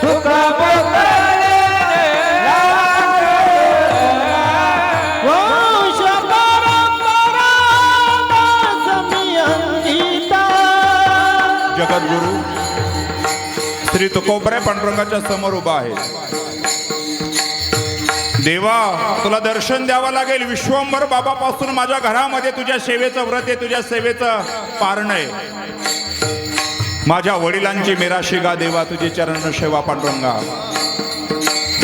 तुका मोकानी वंश परंपरा दास मी अंकिता.
जगद्गुरु श्री तुकोबराय पांडुरंगाच्या समोर उभा आहे. देवा, तुला दर्शन द्यावं लागेल. विश्वंभर बाबापासून माझ्या घरामध्ये तुझ्या सेवेचं व्रत आहे, तुझ्या सेवेचं पारण आहे. माझ्या वडिलांची मिराशी गा देवा, तुझी चरण सेवा पांडुरंगा.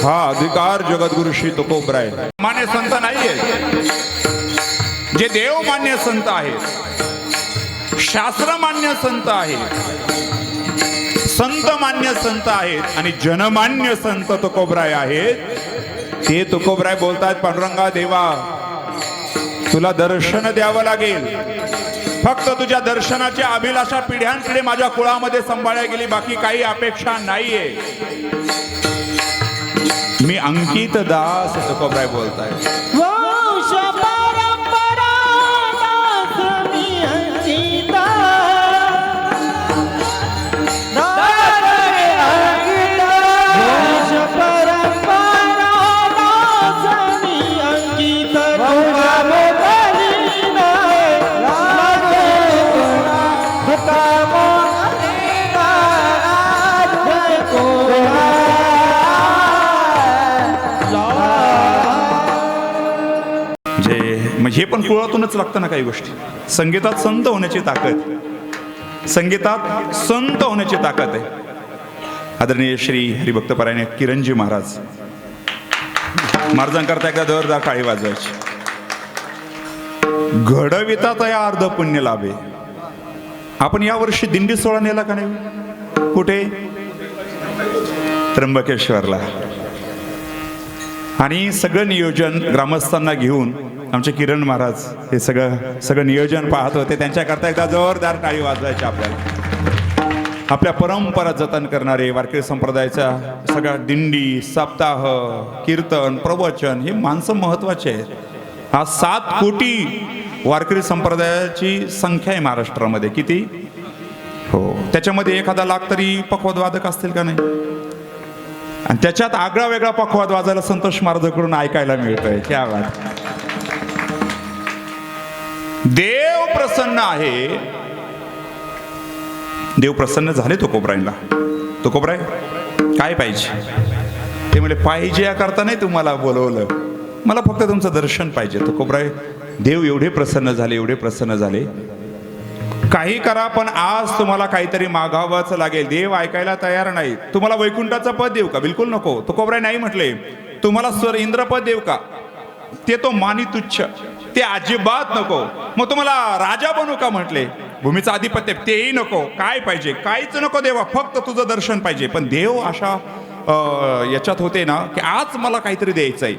हा अधिकार जगद्गुरु श्री तुकोबराय. मान्य संत नाहीये, जे देव मान्य संत आहेत, शास्त्रमान्य संत आहेत, संत मान्य संत आहेत आणि जनमान्य संत तुकोबराय आहेत. ते तुकोबराय बोलतात, पांडुरंगा देवा, तुला दर्शन द्यावं लागेल. फक्त तुझ्या दर्शनाची अभिलाषा पिढ्यानपिढे माझ्या कुळामध्ये सांभाळल्या गेली. बाकी काही अपेक्षा नाहीये. मी अंकित दास. तुकोबराय बोलताय.
वंश परंपरा दास मी अंकिता. वंश परंपरा दास मी अंकिता. तुका मोकानी नाही लाज कोणाई. तुका मोकानी नाही लाज कोणाई.
हे पण कुळातूनच लागतं ना काही गोष्टी. संगीतात संत होण्याची ताकद, संगीतात संत होण्याची ताकद आहे. आदरणीय श्री हरिभक्तपरायण किरणजी महाराज महाराजांकरता एकदा जोरदार टाळी वाजवायची. घडविता तया अर्ध पुण्य लाभे. आपण यावर्षी दिंडी सोहळा नेला का नाही? कुठे? त्र्यंबकेश्वरला. आणि सगळं नियोजन ग्रामस्थांना घेऊन आमचे किरण महाराज हे सगळं नियोजन पाहत होते. त्यांच्याकरता एकदा जोरदार टाळी वाजवायची. आपल्या परंपरा जतन करणारे वारकरी संप्रदायाच्या सगळ्या दिंडी, सप्ताह, कीर्तन, प्रवचन हे माणसं महत्वाचे आहेत. हा 7 कोटी वारकरी संप्रदायाची संख्या आहे महाराष्ट्रामध्ये. किती? हो, त्याच्यामध्ये 1 लाख तरी पखवाद वादक असतील का नाही? आणि त्याच्यात आगळा वेगळा पखवाद वाजायला संतोष महाराजांकडून ऐकायला मिळतोय. क्या बात. देव प्रसन्न आहे. देव प्रसन्न झाले तुकोबरायला. तुकोबराय काय पाहिजे? ते म्हणजे पाहिजे याकरता नाही तुम्हाला बोलवलं, मला फक्त तुमचं दर्शन पाहिजे. तुकोबराय देव एवढे प्रसन्न झाले, एवढे प्रसन्न झाले. काही करा पण आज तुम्हाला काहीतरी मागावंच लागेल. देव ऐकायला तयार नाही. तुम्हाला वैकुंठाचं पद देऊ का? बिलकुल नको. तुकोबराय नाही म्हटले. तुम्हाला स्वर इंद्रपद देऊ का? ते तो मानी तुच्छ, ते अजिबात नको. मग तुम्हाला राजा बनू का म्हटले? भूमीचं आधिपत्य तेही नको. काय पाहिजे? काहीच नको देवा, फक्त तुझं दर्शन पाहिजे. पण देव अशा याच्यात होते ना की आज मला काहीतरी द्यायचंय.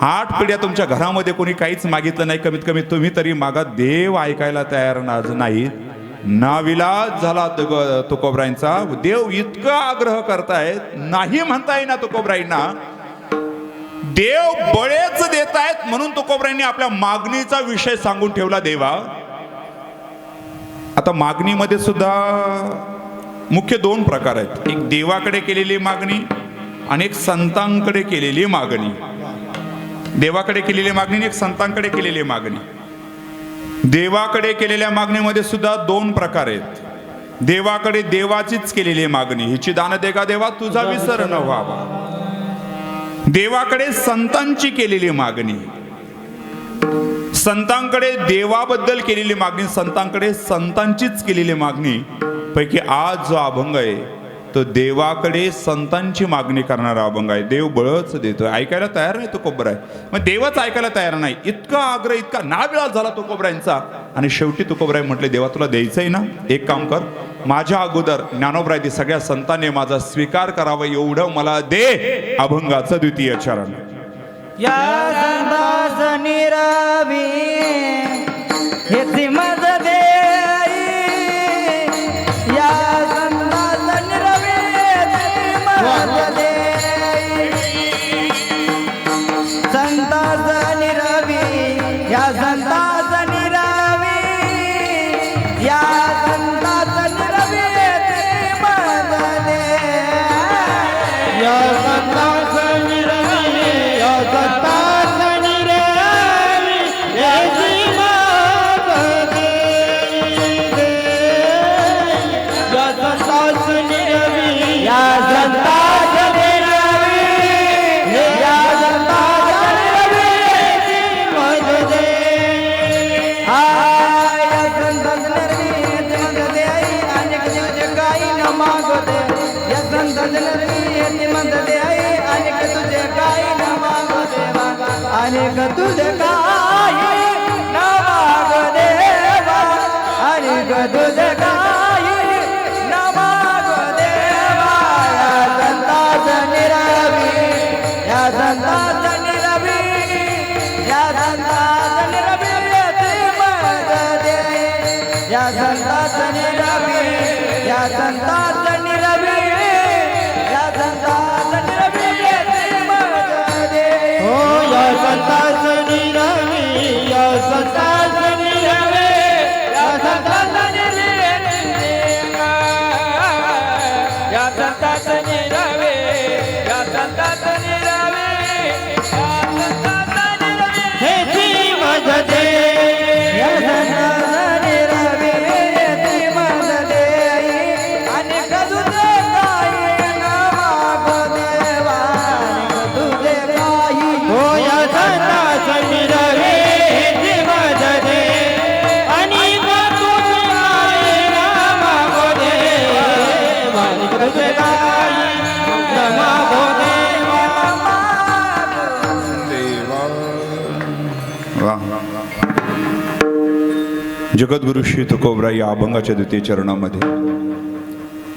8 पिढ्या तुमच्या घरामध्ये कोणी काहीच मागितलं नाही, कमीत कमी तुम्ही तरी मागा. देव ऐकायला तयार नाही. नाविलाज झाला तुकोबरायांचा. देव इतका आग्रह करतायत, नाही म्हणता येईना तुकोबरायांना. देव बळेच देतायत म्हणून तुकोबरायांनी आपल्या मागणीचा विषय सांगून ठेवला देवा. आता मागणीमध्ये सुद्धा मुख्य दोन प्रकार आहेत. एक देवाकडे केलेली मागणी आणि एक संतांकडे केलेली मागणी. देवाकडे केलेली मागणी आणि एक संतांकडे केलेली मागणी. देवाकडे केलेल्या मागणीमध्ये सुद्धा दोन प्रकार आहेत. देवाकडे देवाचीच केलेली मागणी, हिची दान दे का देवा, तुझा विसर न व्हावा. देवाकडे संतांची केलेली मागणी, संतांकडे देवाबद्दल केलेली मागणी, संतांकडे संतांचीच केलेली मागणी. पैकी आज जो अभंग आहे तो देवाकडे संतांची मागणी करणारा अभंग आहे. देव बळच देतोय, ऐकायला तयार नाही तुकोबराय. मग देवच ऐकायला तयार नाही. इतका आग्रह, इतका नाविलाज झाला तुकोबरायांचा. आणि शेवटी तुकोबराय म्हटले, देवा तुला द्यायचंय ना, एक काम कर, माझ्या अगोदर ज्ञानोबरायती सगळ्या संतांनी माझा स्वीकार करावा एवढं मला दे. अभंगाचं द्वितीय चरण.
या संतास निरावी हेची मज देई, या संतास निरावी हेची मज देई, संतास निरावी, या संतास निरावी, या संतास निरावी हेची मज देई,
या संतास निरवी, या संतास निरवी, याची माग दे. या संतास निरवी,
या संतास निरावी, या संतास निरावी,
मग दे.
या संतास निरावी मग दे, अनेक तुझे काही न मागते. या संतास निरावी मग दे, अनेक तुझे काही न मागते, अनेक तुझे काही न मागते, अनेक तुझे काही न मागते. या संतास निरावी, या संतास निरावी, या संतास निरावी याची मज दे. या संतास निरावी, या संतास निरावी, या संतास निरावी याची मज दे.
हो या संतास निरवी, या संतास निरवी, या संतास निरवी, या संतास निरवी, या संतास निरवी, या संतास निरवी, हेची मज दे.
या संतास निरावी याची मज दे, अनेक तुझे काही न मागते, अनेक तुझे काही.
हो या संतास निरवी, हेची मज दे. आणि तुझे काही न मागो देवा, आणि तुझे काही न मागो देवा.
जगद्गुरु श्री तुकोबराय या अभंगाच्या द्वितीय चरणामध्ये,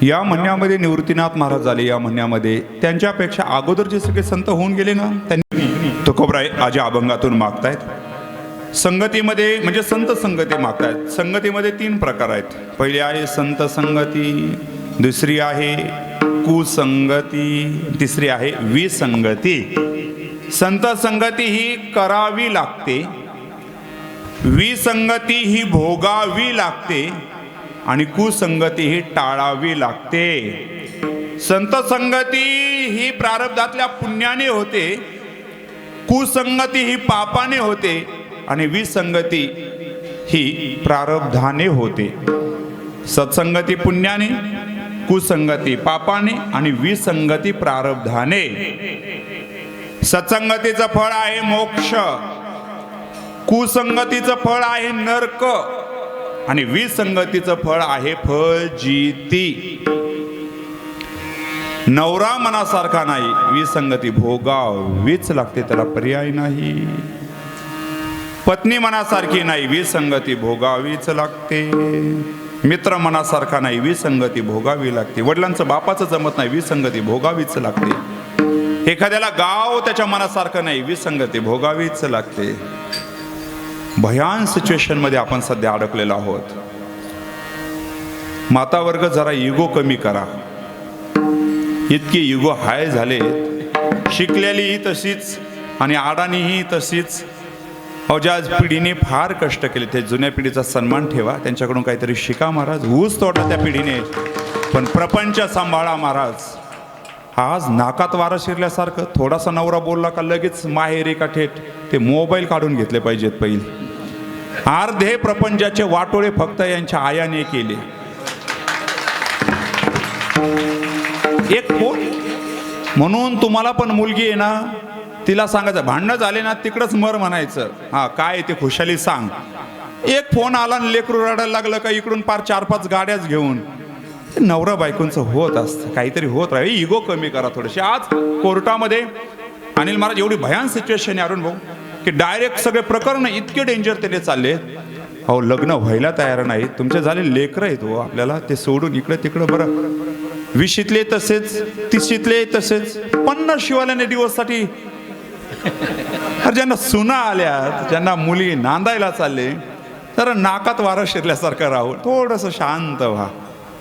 या म्हणण्यामध्ये निवृत्तीनाथ महाराज झाले. या म्हणण्यामध्ये त्यांच्यापेक्षा अगोदर जे सगळे संत होऊन गेले ना, त्यांनी तुकोबराय आज या अभंगातून मागतायत. संगतीमध्ये म्हणजे संत संगती मागतायत. संगतीमध्ये तीन प्रकार आहेत. पहिली आहे संत संगती, दुसरी आहे कुसंगती, तिसरी आहे विसंगती. संत संगती ही करावी लागते, विसंगती ही भोगावी लागते आणि कुसंगती ही टाळावी लागते. संत संगती ही प्रारब्धातल्या पुण्याने होते, कुसंगती ही पापाने होते आणि विसंगती ही प्रारब्धाने होते. सत्संगती पुण्याने, कुसंगती पापाने आणि विसंगती प्रारब्धाने. सत्संगतीचं फळ आहे मोक्ष, कुसंगतीचं फळ आहे नरक आणि विसंगतीचं फळ आहे फजिती. नवरा मनासारखा नाही, विसंगती भोगावीच लागते, त्याला पर्याय नाही. पत्नी मनासारखी नाही, विसंगती भोगावीच लागते. मित्र मनासारखा नाही, विसंगती भोगावी लागते. वडिलांचं बापाचं जमत नाही, विसंगती भोगावीच लागते. एखाद्याला गाव त्याच्या मनासारखं नाही, विसंगती भोगावीच लागते. भयान सिच्युएशन मध्ये आपण सध्या अडकलेलो आहोत. माता वर्ग जरा इगो कमी करा. इतके इगो हाय झाले. शिकलेलीही तशीच आणि अडाणीही तशीच. अहो ज्या पिढीने फार कष्ट केले ते जुन्या पिढीचा सन्मान ठेवा, त्यांच्याकडून काहीतरी शिका महाराज. ऊस तोडला त्या पिढीने, पण प्रपंच सांभाळा महाराज. आज नाकात वारं शिरल्यासारखं थोडासा नवरा बोलला का लगेच माहेरी का थेट ते मोबाईल काढून घेतले पाहिजेत. पहिले अर्धे प्रपंचाचे वाटोळे फक्त यांच्या आयाने केले. एक फोन म्हणून तुम्हाला पण मुलगी आहे ना, तिला सांगायचं भांडणं झाले ना तिकडंच मर म्हणायचं. हा काय ते खुशाली सांग. एक फोन आला आणि लेकरू रडायला लागलं का इकडून पार 4-5 गाड्याच घेऊन. नवरा बायकोंचं होत असतं, काहीतरी होत राहील. इगो कमी करा थोडीशी. आज कोर्टामध्ये अनिल महाराज एवढी भयान सिच्युएशन आहे अरुण भाऊ की डायरेक्ट सगळे प्रकरण इतके डेंजर त्याने चालले. अहो लग्न व्हायला तयार नाही, तुमचे झाले लेकरं आहेत हो. आपल्याला ते सोडून इकडे तिकडं. बरं 20शीतले तसेच, 30शीतले तसेच, 50 शिवाल्याने दिवससाठी. ज्यांना सुना आल्या, ज्यांना मुली नांदायला चालले, तर नाकात वारं शिरल्यासारखं राहू. थोडंसं शांत व्हा.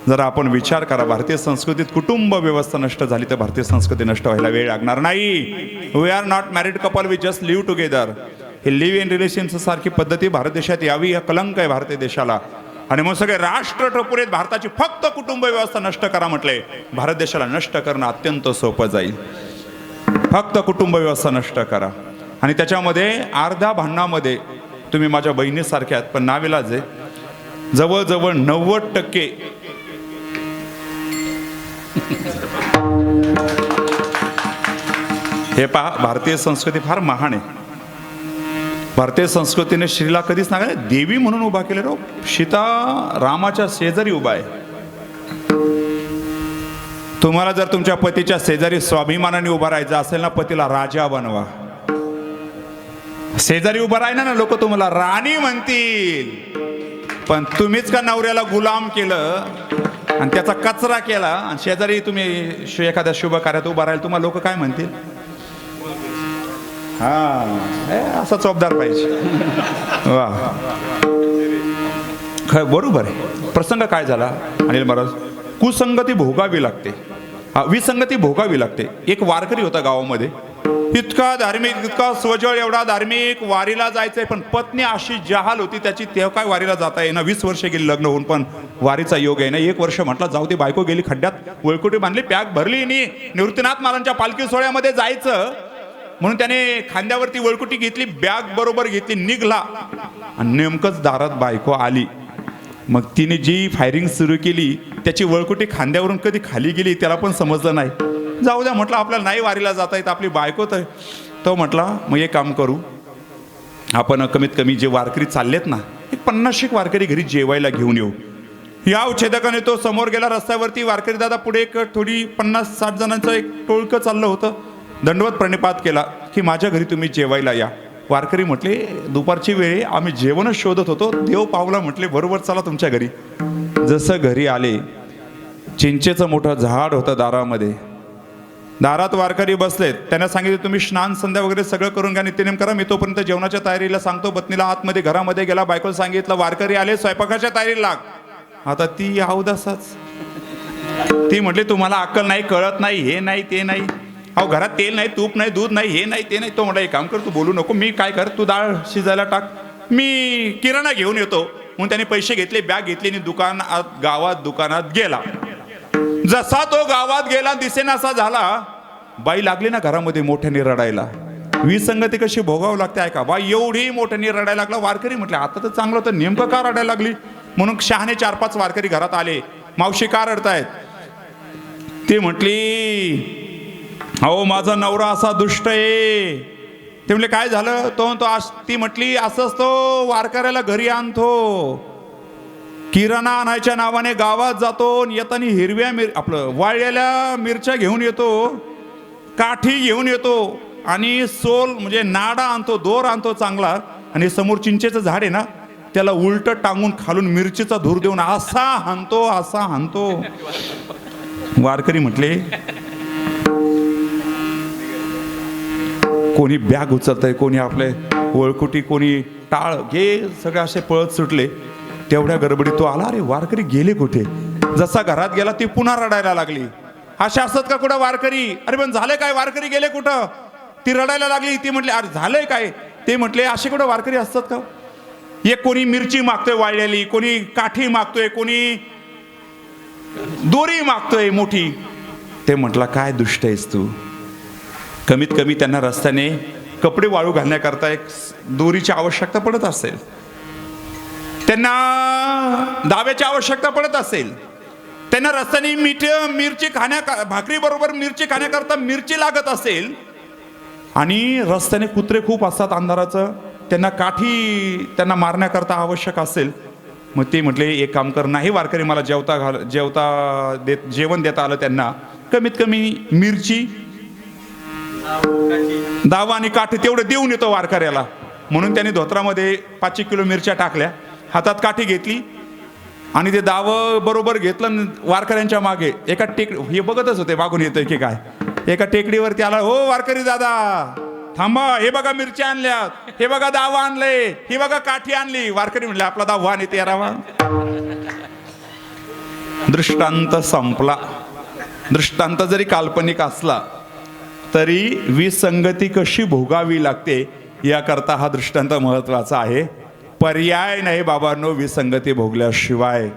जरा आपण विचार करा. भारतीय संस्कृतीत कुटुंब व्यवस्था नष्ट झाली तर भारतीय संस्कृती नष्ट व्हायला वेळ लागणार नाही. We are not married couple, we just live together. हे लिव्ह इन रिलेशन्स सारखी पद्धती भारत देशात यावी, हा कलंक आहे भारतीय देशाला. आणि मग सगळे राष्ट्र टपुरेत भारताची फक्त कुटुंब व्यवस्था नष्ट करा म्हटले. भारत देशाला नष्ट करणं अत्यंत सोपं जाईल. फक्त कुटुंब व्यवस्था नष्ट करा. आणि त्याच्यामध्ये अर्ध्या भांडणामध्ये तुम्ही माझ्या बहिणीसारख्या आहात, पण नाविलाज आहे. जवळजवळ 90% हे पहा, भारतीय संस्कृती फार महान आहे. भारतीय संस्कृतीने श्रीला कधीच नाही देवी म्हणून उभा केले. रो सीता रामाच्या शेजारी उभा आहे. तुम्हाला जर तुमच्या पतीच्या शेजारी स्वाभिमानाने उभा राहायचं असेल ना, पतीला राजा बनवा. शेजारी उभा राहिना ना लोक तुम्हाला राणी म्हणतील, पण तुम्हीच का नवऱ्याला गुलाम केलं आणि त्याचा कचरा केला आणि शेजारी तुम्ही एखाद्या शुभ कार्यात उभा राहील, तुम्हाला लोक काय म्हणतील? हा असा चोपदार पाहिजे. वा बरोबर आहे. प्रसंग काय झाला अनिल महाराज? कुसंगती भोगावी लागते, विसंगती भोगावी लागते. एक वारकरी होता गावामध्ये, इतका धार्मिक, इतका स्वजळ, एवढा धार्मिक, वारीला जायचंय, पण पत्नी अशी जहाल होती त्याची, तेव्हा काय वारीला जाता येईना. 20 वर्ष गेली लग्न होऊन, पण वारीचा योग आहे ना. 1 वर्ष म्हटलं जाऊ दे, बायको गेली खड्ड्यात, वळकुटी बांधली, पॅक भरली, निवृत्तीनाथ महाराजांच्या पालखी सोहळ्यामध्ये जायचं म्हणून त्याने खांद्यावरती वळकुटी घेतली, बॅग बरोबर घेतली, निघला आणि नेमकंच दारात बायको आली. मग तिने जी फायरिंग सुरू केली, त्याची वळकुटी खांद्यावरून कधी खाली गेली त्याला पण समजलं नाही. जाऊ द्या म्हटलं, आपल्याला नाही वारीला जाता येत, आपली बायको तर. तो म्हटला मग एक काम करू, आपण कमीत कमी जे वारकरी चाललेत ना, एक 50 वारकरी घरी जेवायला घेऊन येऊ. या उच्छेदकाने तो समोर गेला रस्त्यावरती. वारकरी दादा पुढे एक थोडी 50-60 जणांचं एक टोळकं चाललं होतं. दंडवत प्रणिपात केला की माझ्या घरी तुम्ही जेवायला या. वारकरी म्हटले दुपारची वेळ, आम्ही जेवणच शोधत होतो, देव पावला. म्हटले बरोबर, चला तुमच्या घरी. जसं घरी आले, चिंचेचं मोठं झाड होतं दारामध्ये. दारात वारकरी बसलेत. त्यांना सांगितलं तुम्ही स्नान संध्या वगैरे सगळं करून घ्या, नित्यनेम करा, मी तोपर्यंत जेवणाच्या तयारीला सांगतो. पत्नीला आतमध्ये घरामध्ये गेला, बायकोला सांगितलं वारकरी आले, स्वयंपाकाच्या तयारीला लाग. आता ती अवदासाच. ती म्हटली तुम्हाला अक्कल नाही, कळत नाही, हे नाही ते नाही. अहो घरात तेल नाही, तूप नाही, दूध नाही, हे नाही ते नाही. तो म्हटला एक काम कर, तू बोलू नको, मी काय कर, तू डाळ शिजायला टाक, मी किराणा घेऊन येतो. म्हणून त्याने पैसे घेतले, बॅग घेतली आणि दुकानात गेला. जसा तो गावात गेला, दिसेनासा झाला. बाई लागली ना घरामध्ये मोठ्याने रडायला. विसंगती कशी भोगावं लागते ऐका. बाई एवढी मोठ्याने रडायला लागला. वारकरी म्हटले आता तर चांगलं होतं, नेमकं का रडायला लागली? म्हणून शहाणे 4-5 वारकरी घरात आले. मावशी का रडतायत? ते म्हटली अहो माझा नवरा असा दुष्ट आहे. ते म्हणले काय झालं? ती म्हटली असंच तो वारकऱ्याला घरी आणतो, किराणा आणायच्या नावाने गावात जातो, येताना हिरव्या आपलं वाळलेल्या मिरच्या घेऊन येतो, काठी घेऊन येतो आणि सोल म्हणजे नाडा आणतो, दोर आणतो चांगला, आणि समोर चिंचेचं झाड आहे ना त्याला उलट टांगून खालून मिरचीचा धूर देऊन असा हाणतो. वारकरी म्हटले कोणी बॅग उचलतंय, कोणी आपले वळकुटी, कोणी टाळ, हे सगळे असे पळत सुटले. तेवढ्या गडबडीत तो आला. अरे वारकरी गेले कुठे? जसा घरात गेला ती पुन्हा रडायला लागली. अशा असतात का कुठं वारकरी? अरे पण झाले काय, वारकरी गेले कुठं? ती रडायला लागली. ती म्हटली अरे झालंय काय? ते म्हटले असे कुठं वारकरी असतात का? एक कोणी मिरची मागतोय वाळलेली, कोणी काठी मागतोय, कोणी दोरी मागतोय मोठी. ते म्हटलं काय दुष्ट आहेस तू. कमीत कमी त्यांना रस्त्याने कपडे वाळू घालण्याकरता एक दोरीची आवश्यकता पडत असेल, त्यांना दाव्याची आवश्यकता पडत असेल, त्यांना रस्त्याने मिरची भाकरी बरोबर मिरची खाण्याकरता मिरची लागत असेल, आणि रस्त्याने कुत्रे खूप असतात अंधाराचं, त्यांना काठी त्यांना मारण्याकरता आवश्यक असेल. मग ते म्हटले एक काम कर, नाही वारकरी मला जेवण देता आलं त्यांना, कमीत कमी मिरची दावा आणि काठी तेवढं देऊन येतो वारकऱ्याला. म्हणून त्यांनी धोत्रामध्ये 5 किलो मिरच्या टाकल्या, हातात काठी घेतली आणि ते दावं बरोबर घेतलं. वारकऱ्यांच्या मागे एका हे बघतच होते मागून येतोय की काय. एका टेकडीवरती आला, हो वारकरी दादा थांबा, हे बघा मिरच्या आणल्यात, हे बघा दावा आणलंय, ही बघा काठी आणली. वारकरी म्हणले आपला दावा आणि तेरावा. दृष्टांत संपला. दृष्टांत जरी काल्पनिक असला तरी विसंगती कशी भोगावी लागते याकरता हा दृष्टांत महत्वाचा आहे. पर्याय नाही बाबांनो विसंगती भोगल्याशिवाय.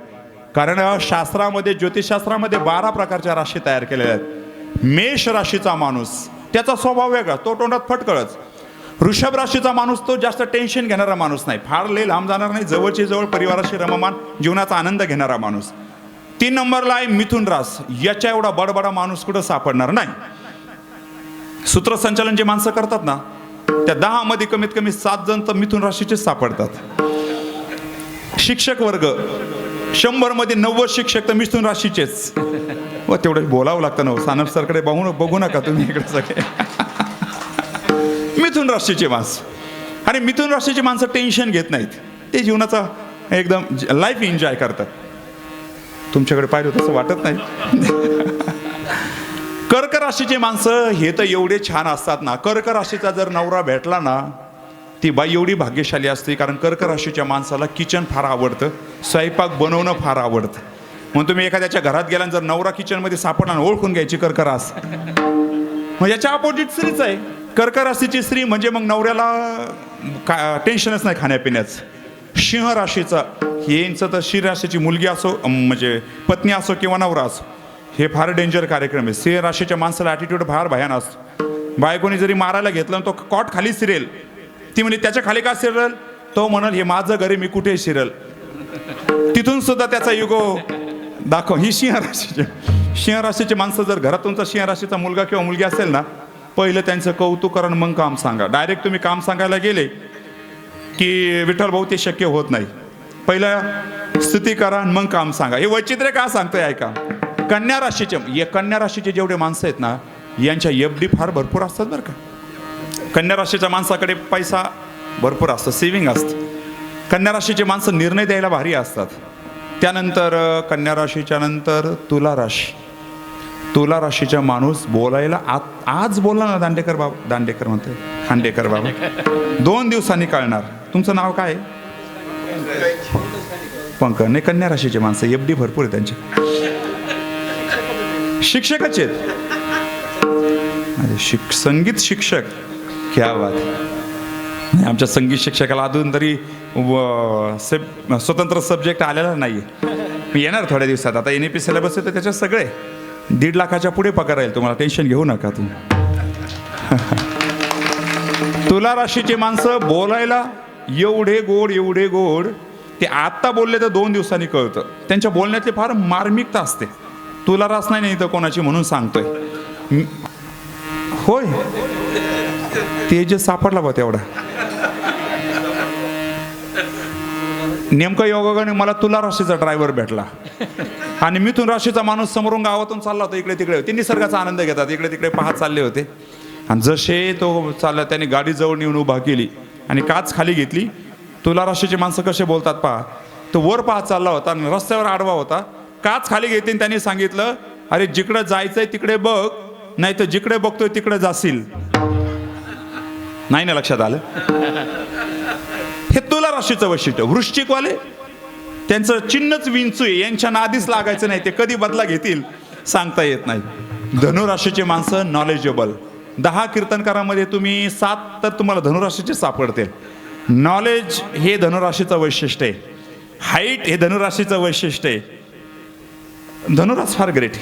कारण शास्त्रामध्ये, ज्योतिषशास्त्रामध्ये 12 प्रकारच्या राशी तयार केलेल्या आहेत. मेष राशीचा माणूस त्याचा स्वभाव वेगळा, तो तोंडात फटकळच. वृषभ राशीचा माणूस तो जास्त टेन्शन घेणारा माणूस नाही, फार लय लांब जाणार नाही, जवळची जवळ परिवाराशी रममान जीवनाचा आनंद घेणारा माणूस. 3 नंबरला आहे मिथुन रास. याच्या एवढा बडबडा माणूस कुठं सापडणार नाही. सूत्रसंचालन जे माणसं करतात ना, त्या 10 मध्ये कमीत कमी 7 जण तर मिथुन राशीचेच सापडतात. शिक्षक वर्ग 100 मध्ये 90 शिक्षक तर मिथुन राशीचेच. व तेवढं बोलावं लागतं ना, सानप सरकडे बघू नका तुम्ही इकडे सगळे. मिथुन राशीचे माणसं, आणि मिथुन राशीची माणसं टेन्शन घेत नाहीत, ते जीवनाचा एकदम लाईफ एन्जॉय करतात. तुमच्याकडे पाहिलं तसं वाटत नाही. कर्क राशीचे माणसं हे तर एवढे छान असतात ना. कर्क राशीचा जर नवरा भेटला ना, ती बाई एवढी भाग्यशाली असते. कारण कर्क राशीच्या माणसाला किचन फार आवडतं, स्वयंपाक बनवणं फार आवडतं. म्हणून तुम्ही एखाद्याच्या घरात गेला जर नवरा किचनमध्ये सापडला, ओळखून घ्यायची कर्क रास. मग याच्या अपोजिट स्त्रीच आहे. कर्क राशीची स्त्री म्हणजे मग नवऱ्याला टेन्शनच नाही खाण्यापिण्याचं. सिंह राशीचा यांचं तर सिंह राशीची मुलगी असो, म्हणजे पत्नी असो किंवा नवरा असो, हे फार डेंजर कार्यक्रम आहे. सिंह राशीच्या माणसाला ॲटिट्यूड फार भयान असतो. बायकोनी जरी मारायला घेतलं तो कॉट खाली शिरेल, ती म्हणजे त्याच्या खाली का शिरेल, तो म्हणाल हे माझं घरी मी कुठे शिरेल, तिथून सुद्धा त्याचा युगो दाखव. ही सिंह राशीचे माणसं जर घरात तुमचा सिंह राशीचा मुलगा किंवा मुलगी असेल ना, पहिलं त्यांचं कौतुक करा, मग काम सांगा. डायरेक्ट तुम्ही काम सांगायला गेले की विठ्ठल भाऊ ते शक्य होत नाही. पहिलं स्तुती करा आणि मग काम सांगा. हे वैचित्र्य का सांगतोय ऐका. कन्या राशीचे जेवढे माणसं आहेत ना, यांच्या एफडी फार भरपूर असतात बरं का. कन्या राशीच्या माणसाकडे पैसा भरपूर असतो, सेव्हिंग असतं. कन्या राशीचे माणसं निर्णय द्यायला भारी असतात. त्यानंतर कन्या राशीच्या नंतर तुला राशी. तुला राशीचा माणूस बोलायला आज बोलला ना, दांडेकर म्हणते खांडेकर बाबा, 2 दिवसांनी कळणार. तुमचं नाव काय? पंकज. नाही, कन्या राशीचे माणसं एफडी भरपूर आहे त्यांचे. शिक्षकच आहेत, संगीत शिक्षक. क्या बात. आमच्या संगीत शिक्षकाला अजून तरी स्वतंत्र सब्जेक्ट आलेला नाही. येणार थोड्या दिवसात. आता NEP सिलेबस येतो, त्याच्यात सगळे 1.5 लाखाच्या पुढे पगार राहील तुम्हाला, टेन्शन घेऊ नका तुम्ही. तुला राशीचे माणसं बोलायला एवढे गोड, ते आत्ता बोलले तर 2 दिवसांनी कळतं. त्यांच्या बोलण्यातली फार मार्मिकता असते. तुला रास नाही तर कोणाची म्हणून सांगतोय. होय, तेजस सापडला बा तेवढा. नेमकं योगाने मला तुला राशीचा ड्रायव्हर भेटला, आणि मिथुन राशीचा माणूस समोरून गावातून चालला होता इकडे तिकडे. ते निसर्गाचा आनंद घेतात, इकडे तिकडे पाहत चालले होते. आणि जसे तो चालला, त्याने गाडी जवळ नेऊन उभा केली आणि काच खाली घेतली. तुला राशीचे माणसं कसे बोलतात पहा. तो वर पाहत चालला होता आणि रस्त्यावर आडवा होता. काच खाली घेतली, त्यांनी सांगितलं अरे जिकडे जायचंय तिकडे बघ, नाही तर जिकडे बघतोय तिकडे जाशील. नाही ना लक्षात आलं. हे तुला राशीचं वैशिष्ट्य. वृश्चिकवाले त्यांचं चिन्हच विंचू आहे, यांच्या नादीच लागायचं नाही, ते कधी बदला घेतील सांगता येत नाही. धनुराशीचे माणसं नॉलेजेबल. 10 कीर्तनकारामध्ये तुम्ही 7 तर तुम्हाला धनुराशीचे सापडतील. नॉलेज हे धनुराशीचं वैशिष्ट्य आहे. हाईट हे धनुराशीचं वैशिष्ट्य आहे. धनुरास फार ग्रेट.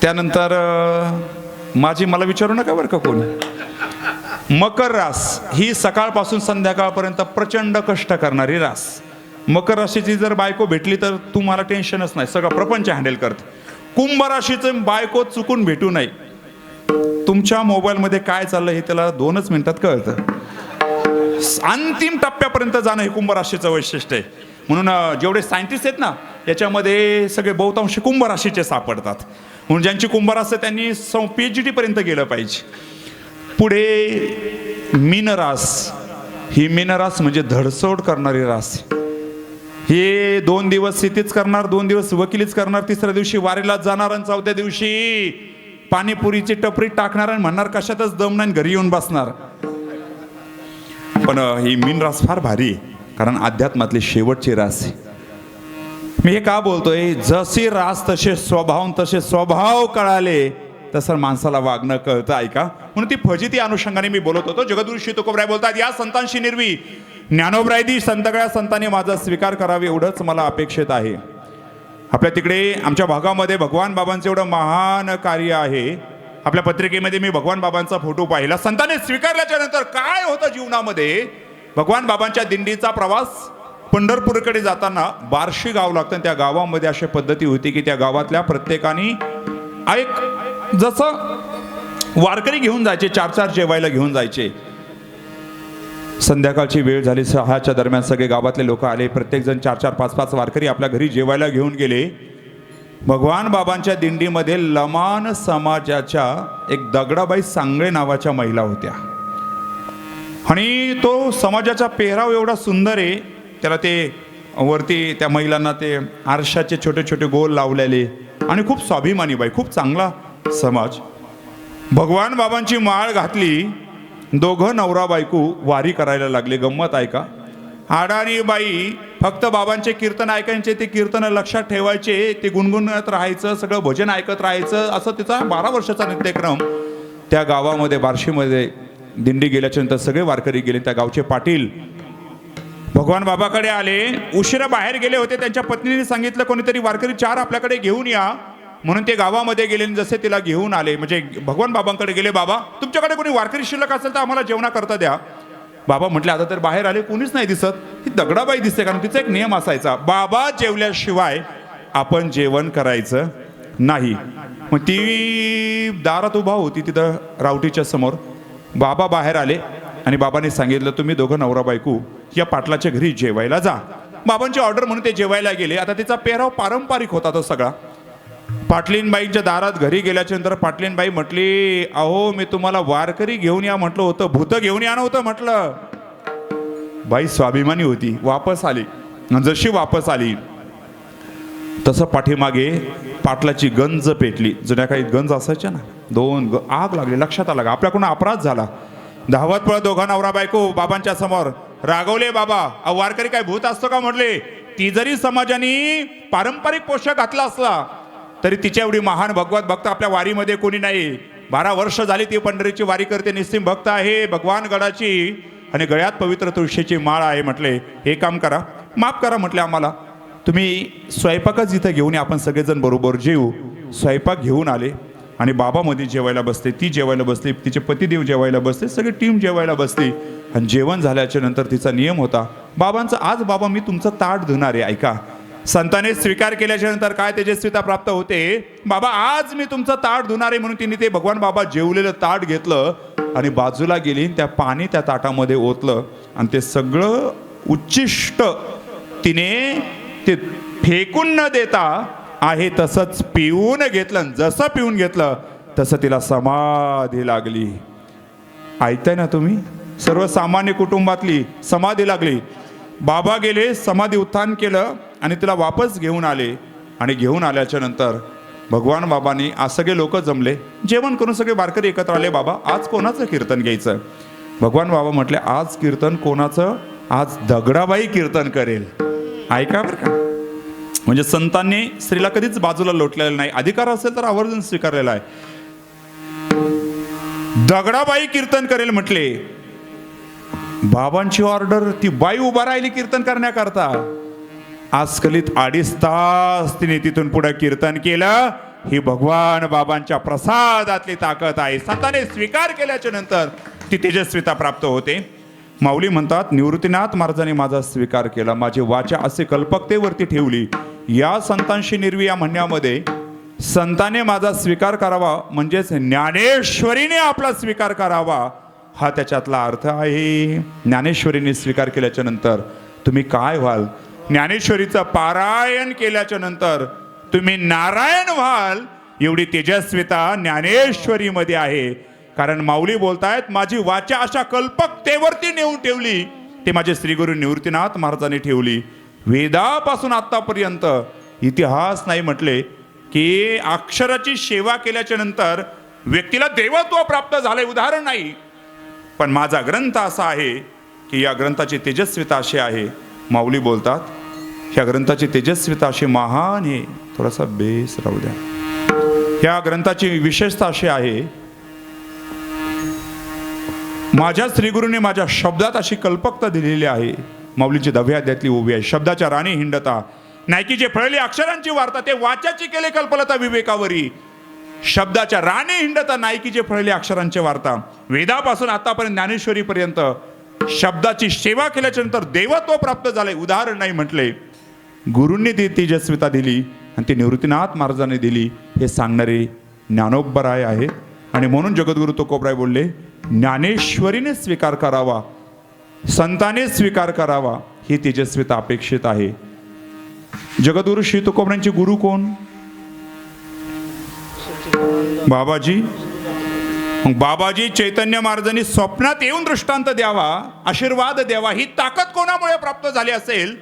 त्यानंतर मला विचारू नका बरं का कोणी. मकर रास ही सकाळपासून संध्याकाळपर्यंत प्रचंड कष्ट करणारी रास. मकर राशीची जर बायको भेटली तर तुम्हाला टेन्शनच नाही, सगळं प्रपंच हँडल करते. कुंभ राशीचं बायको चुकून भेटू नये. तुमच्या मोबाईलमध्ये काय चाललं हे त्याला 2च मिनिटात कळतं. अंतिम टप्प्यापर्यंत जाणं हे कुंभ राशीचं वैशिष्ट्य आहे. म्हणून जेवढे सायंटिस्ट आहेत ना याच्यामध्ये सगळे बहुतांश कुंभ राशीचे सापडतात. म्हणून ज्यांची कुंभ रास आहे त्यांनी PhD पर्यंत गेलं पाहिजे. पुढे मीनरास. ही मीनरास म्हणजे धडसोड करणारी रास. हे 2 दिवस शेतीच करणार, 2 दिवस वकिलीच करणार, तिसऱ्या दिवशी वारीला जाणार आणि 4थ्या दिवशी पाणीपुरीची टपरी टाकणार आणि म्हणणार कशातच दम नाही, घरी येऊन बसणार. पण ही मीन रास फार भारी आहे, कारण अध्यात्मातली शेवटची रास आहे. मी हे का बोलतोय, जशी रास तसे स्वभाव, तसे स्वभाव कळाले तसं माणसाला वागणं कळतं. ऐका, म्हणून ती फजिती अनुषंगाने मी बोलत होतो. जगद्गुरु श्री तुकोबराय बोलतात, या संतांशी निर्वी ज्ञानोबरायदी सगळ्या संतांनी माझा स्वीकार करावा एवढंच मला अपेक्षित आहे. आपल्या तिकडे आमच्या भागामध्ये भगवान बाबांचं एवढं महान कार्य आहे. आपल्या पत्रिकेमध्ये मी भगवान बाबांचा फोटो पाहिला. संतांनी स्वीकारल्याच्या नंतर काय होतं जीवनामध्ये. भगवान बाबांच्या दिंडीचा प्रवास पंढरपूरकडे जाताना बार्शी गाव लागतं. त्या गावामध्ये अशी पद्धती होती की त्या गावातल्या प्रत्येकाने एक जसं वारकरी घेऊन जायचे, 4-4 जेवायला घेऊन जायचे. संध्याकाळची वेळ झाली, 6च्या दरम्यान सगळे गावातले लोक आले. प्रत्येक जण 4-4, 5-5 वारकरी आपल्या घरी जेवायला घेऊन गेले. भगवान बाबांच्या दिंडीमध्ये लमाण समाजाच्या एक दगडाबाई सांगळे नावाच्या महिला होत्या. आणि तो समाजाचा पेहराव एवढा सुंदर आहे. त्याला ते वरती त्या महिलांना ते आरशाचे छोटे छोटे गोल लावलेले आणि खूप स्वाभिमानी बाई, खूप चांगला समाज. भगवान बाबांची माळ घातली. दोघं नवरा बायको वारी करायला लागले. गंमत ऐका, अडाणी बाई फक्त बाबांचे कीर्तन ऐकायचे, ते कीर्तन लक्षात ठेवायचे, ते गुणगुणत राहायचं, सगळं भजन ऐकत राहायचं. असं तिचा 12 वर्षाचा नित्यक्रम. त्या गावामध्ये बार्शीमध्ये दिंडी गेल्याच्या नंतर सगळे वारकरी गेले. त्या गावचे पाटील भगवान बाबाकडे आले. उशिरा बाहेर गेले होते. त्यांच्या पत्नीने सांगितलं कोणीतरी वारकरी 4 आपल्याकडे घेऊन या, म्हणून ते गावामध्ये गेले. जसे तिला घेऊन आले, म्हणजे भगवान बाबांकडे गेले. बाबा, तुमच्याकडे कोणी वारकरी शिल्लक असेल तर आम्हाला जेवणा करता द्या. बाबा म्हटले, आता तर बाहेर आले कोणीच नाही दिसत. ही दगडाबाई दिसते, कारण तिचा एक नियम असायचा, बाबा जेवल्याशिवाय आपण जेवण करायचं नाही. मग ती दारात उभा होती तिथं रावटीच्या समोर. बाबा बाहेर आले आणि बाबांनी सांगितलं, तुम्ही दोघं नवरा बायको या पाटलाच्या घरी जेवायला जा. बाबांची ऑर्डर म्हणून ते जेवायला गेले. आता तिचा पेहराव पारंपरिक होता तो सगळा. पाटलीनबाईंच्या दारात घरी गेल्याच्या नंतर पाटलीनबाई म्हटली, अहो मी तुम्हाला वारकरी घेऊन या म्हटलं होतं, भूत घेऊन या नव्हतं म्हटलं. बाई स्वाभिमानी होती, वापस आली. जशी वापस आली तसं पाठीमागे पाटलाची गंज पेटली. जुन्या काही गंज असायच्या ना, 2 आग लागली. लक्षात आला का आपल्याकडून अपराध झाला. धावत पळत दोघा नवरा बायको बाबांच्या समोर रागवले. बाबा, वारकरी काय भूत असतो का म्हटले. ती जरी समाजाने पारंपरिक पोशाख घातला असला तरी तिच्या एवढी महान भगवत भक्त आपल्या वारीमध्ये कोणी नाही. 12 वर्ष झाली ती पंढरीची वारी करते, निस्सिम भक्त आहे भगवान गडाची, आणि गळ्यात पवित्र तुळशीची माळ आहे. म्हटले, हे काम करा, माफ करा म्हटले आम्हाला, तुम्ही स्वयंपाकच इथं घेऊन या, आपण सगळेजण बरोबर जेवू. स्वयंपाक घेऊन आले आणि बाबा मध्ये जेवायला बसले. ती जेवायला बसली, तिचे पतिदेव जेवायला बसले, सगळी टीम जेवायला बसली. आणि जेवण झाल्याच्या नंतर तिचा नियम होता बाबांचा, आज बाबा मी तुमचं ताट धुणार आहे. ऐका, संतांनी स्वीकार केल्याच्या नंतर काय तेजस्विता प्राप्त होते. बाबा, आज मी तुमचं ताट धुणार आहे, म्हणून तिने ते भगवान बाबा जेवलेलं ताट घेतलं आणि बाजूला गेली. त्या पाणी त्या ताटामध्ये ओतलं आणि ते सगळं उच्छिष्ट तिने ते फेकून न देता आहे तसंच पिऊन घेतलं. जसं पिऊन घेतलं तसं तिला समाधी लागली. ऐकताय ना तुम्ही, सर्वसामान्य कुटुंबातली समाधी लागली. बाबा गेले, समाधी उत्थान केलं आणि तिला वापस घेऊन आले. आणि घेऊन आल्याच्या नंतर भगवान बाबांनी आज सगळे लोक जमले, जेवण करून सगळे वारकरी एकत्र आले. बाबा, आज कोणाचं कीर्तन घ्यायचं. भगवान बाबा म्हटले, आज कीर्तन कोणाचं, आज दगडाबाई कीर्तन करेल. ऐका बरं का, म्हणजे संतांनी स्त्रीला कधीच बाजूला लोटलेलं नाही, अधिकार असेल तर आवर्जून स्वीकारलेला आहे. दगडाबाई कीर्तन करेल म्हटले, बाबांची ऑर्डर, ती बाई उभा राहिली कीर्तन करण्याकरता. आजकलीत 2.5 तास तिने तिथून पुढे कीर्तन केलं. ही भगवान बाबांच्या प्रसादातली ताकद आहे. संतांनी स्वीकार केल्याच्या नंतर ती तेजस्विता प्राप्त होते. माऊली म्हणतात, निवृत्तीनाथ महाराजांनी माझा स्वीकार केला, माझी वाचा असे कल्पकतेवरती ठेवली. या संतांशी निर्वी या म्हणण्यामध्ये संताने माझा स्वीकार करावा म्हणजेच ज्ञानेश्वरीने आपला स्वीकार करावा हा त्याच्यातला अर्थ आहे. ज्ञानेश्वरीने स्वीकार केल्याच्या नंतर तुम्ही काय व्हाल? ज्ञानेश्वरीचं पारायण केल्याच्या नंतर तुम्ही नारायण व्हाल. एवढी तेजस्विता ज्ञानेश्वरीमध्ये आहे. कारण माऊली बोलतायत, माझी वाचा अशा कल्पकतेवरती नेऊन ठेवली, ते माझे श्रीगुरु निवृत्तीनाथ महाराजांनी ठेवली. वेदापासून आतापर्यंत इतिहास नाही म्हटले की अक्षराची सेवा केल्याच्या नंतर व्यक्तीला देवत्व प्राप्त झाले, उदाहरण नाही. पण माझा ग्रंथ असा आहे की या ग्रंथाची तेजस्विता अशी आहे. माऊली बोलतात, ह्या ग्रंथाची तेजस्विता अशी महान आहे. थोडासा बेस राहू द्या. ह्या ग्रंथाची विशेषता अशी आहे, माझ्या श्रीगुरूने माझ्या शब्दात अशी कल्पकता दिलेली आहे. माऊलींची 10व्या अध्यायातली ओवी आहे. शब्दाच्या राणी हिंडता नायकी जे फळली अक्षरांची वार्ता, ते वाचाची केले कल्पलता विवेकावरी. शब्दाच्या राणी हिंडता नायकी जे फळली अक्षरांची वार्ता. वेदापासून आतापर्यंत ज्ञानेश्वरीपर्यंत शब्दाची सेवा केल्याच्या नंतर देवत्व प्राप्त झाले, उदाहरण नाही म्हटले. गुरूंनी ती तेजस्विता दिली आणि ती निवृत्तीनाथ महाराजांनी दिली हे सांगणारे ज्ञानोबराय आहे. आणि म्हणून जगद्गुरु तुकोबराय बोलले, ज्ञानेश्वरीने स्वीकार करावा, संताने स्वीकार करावा, ही तेजस्विता अपेक्षित आहे. जगद्गुरु श्री तुकोबरायांचे गुरु कोण? बाबाजी. मग बाबाजी चैतन्य महाराजांनी स्वप्नात येऊन दृष्टांत द्यावा, आशीर्वाद द्यावा, ही ताकद कोणामुळे प्राप्त झाली असेल?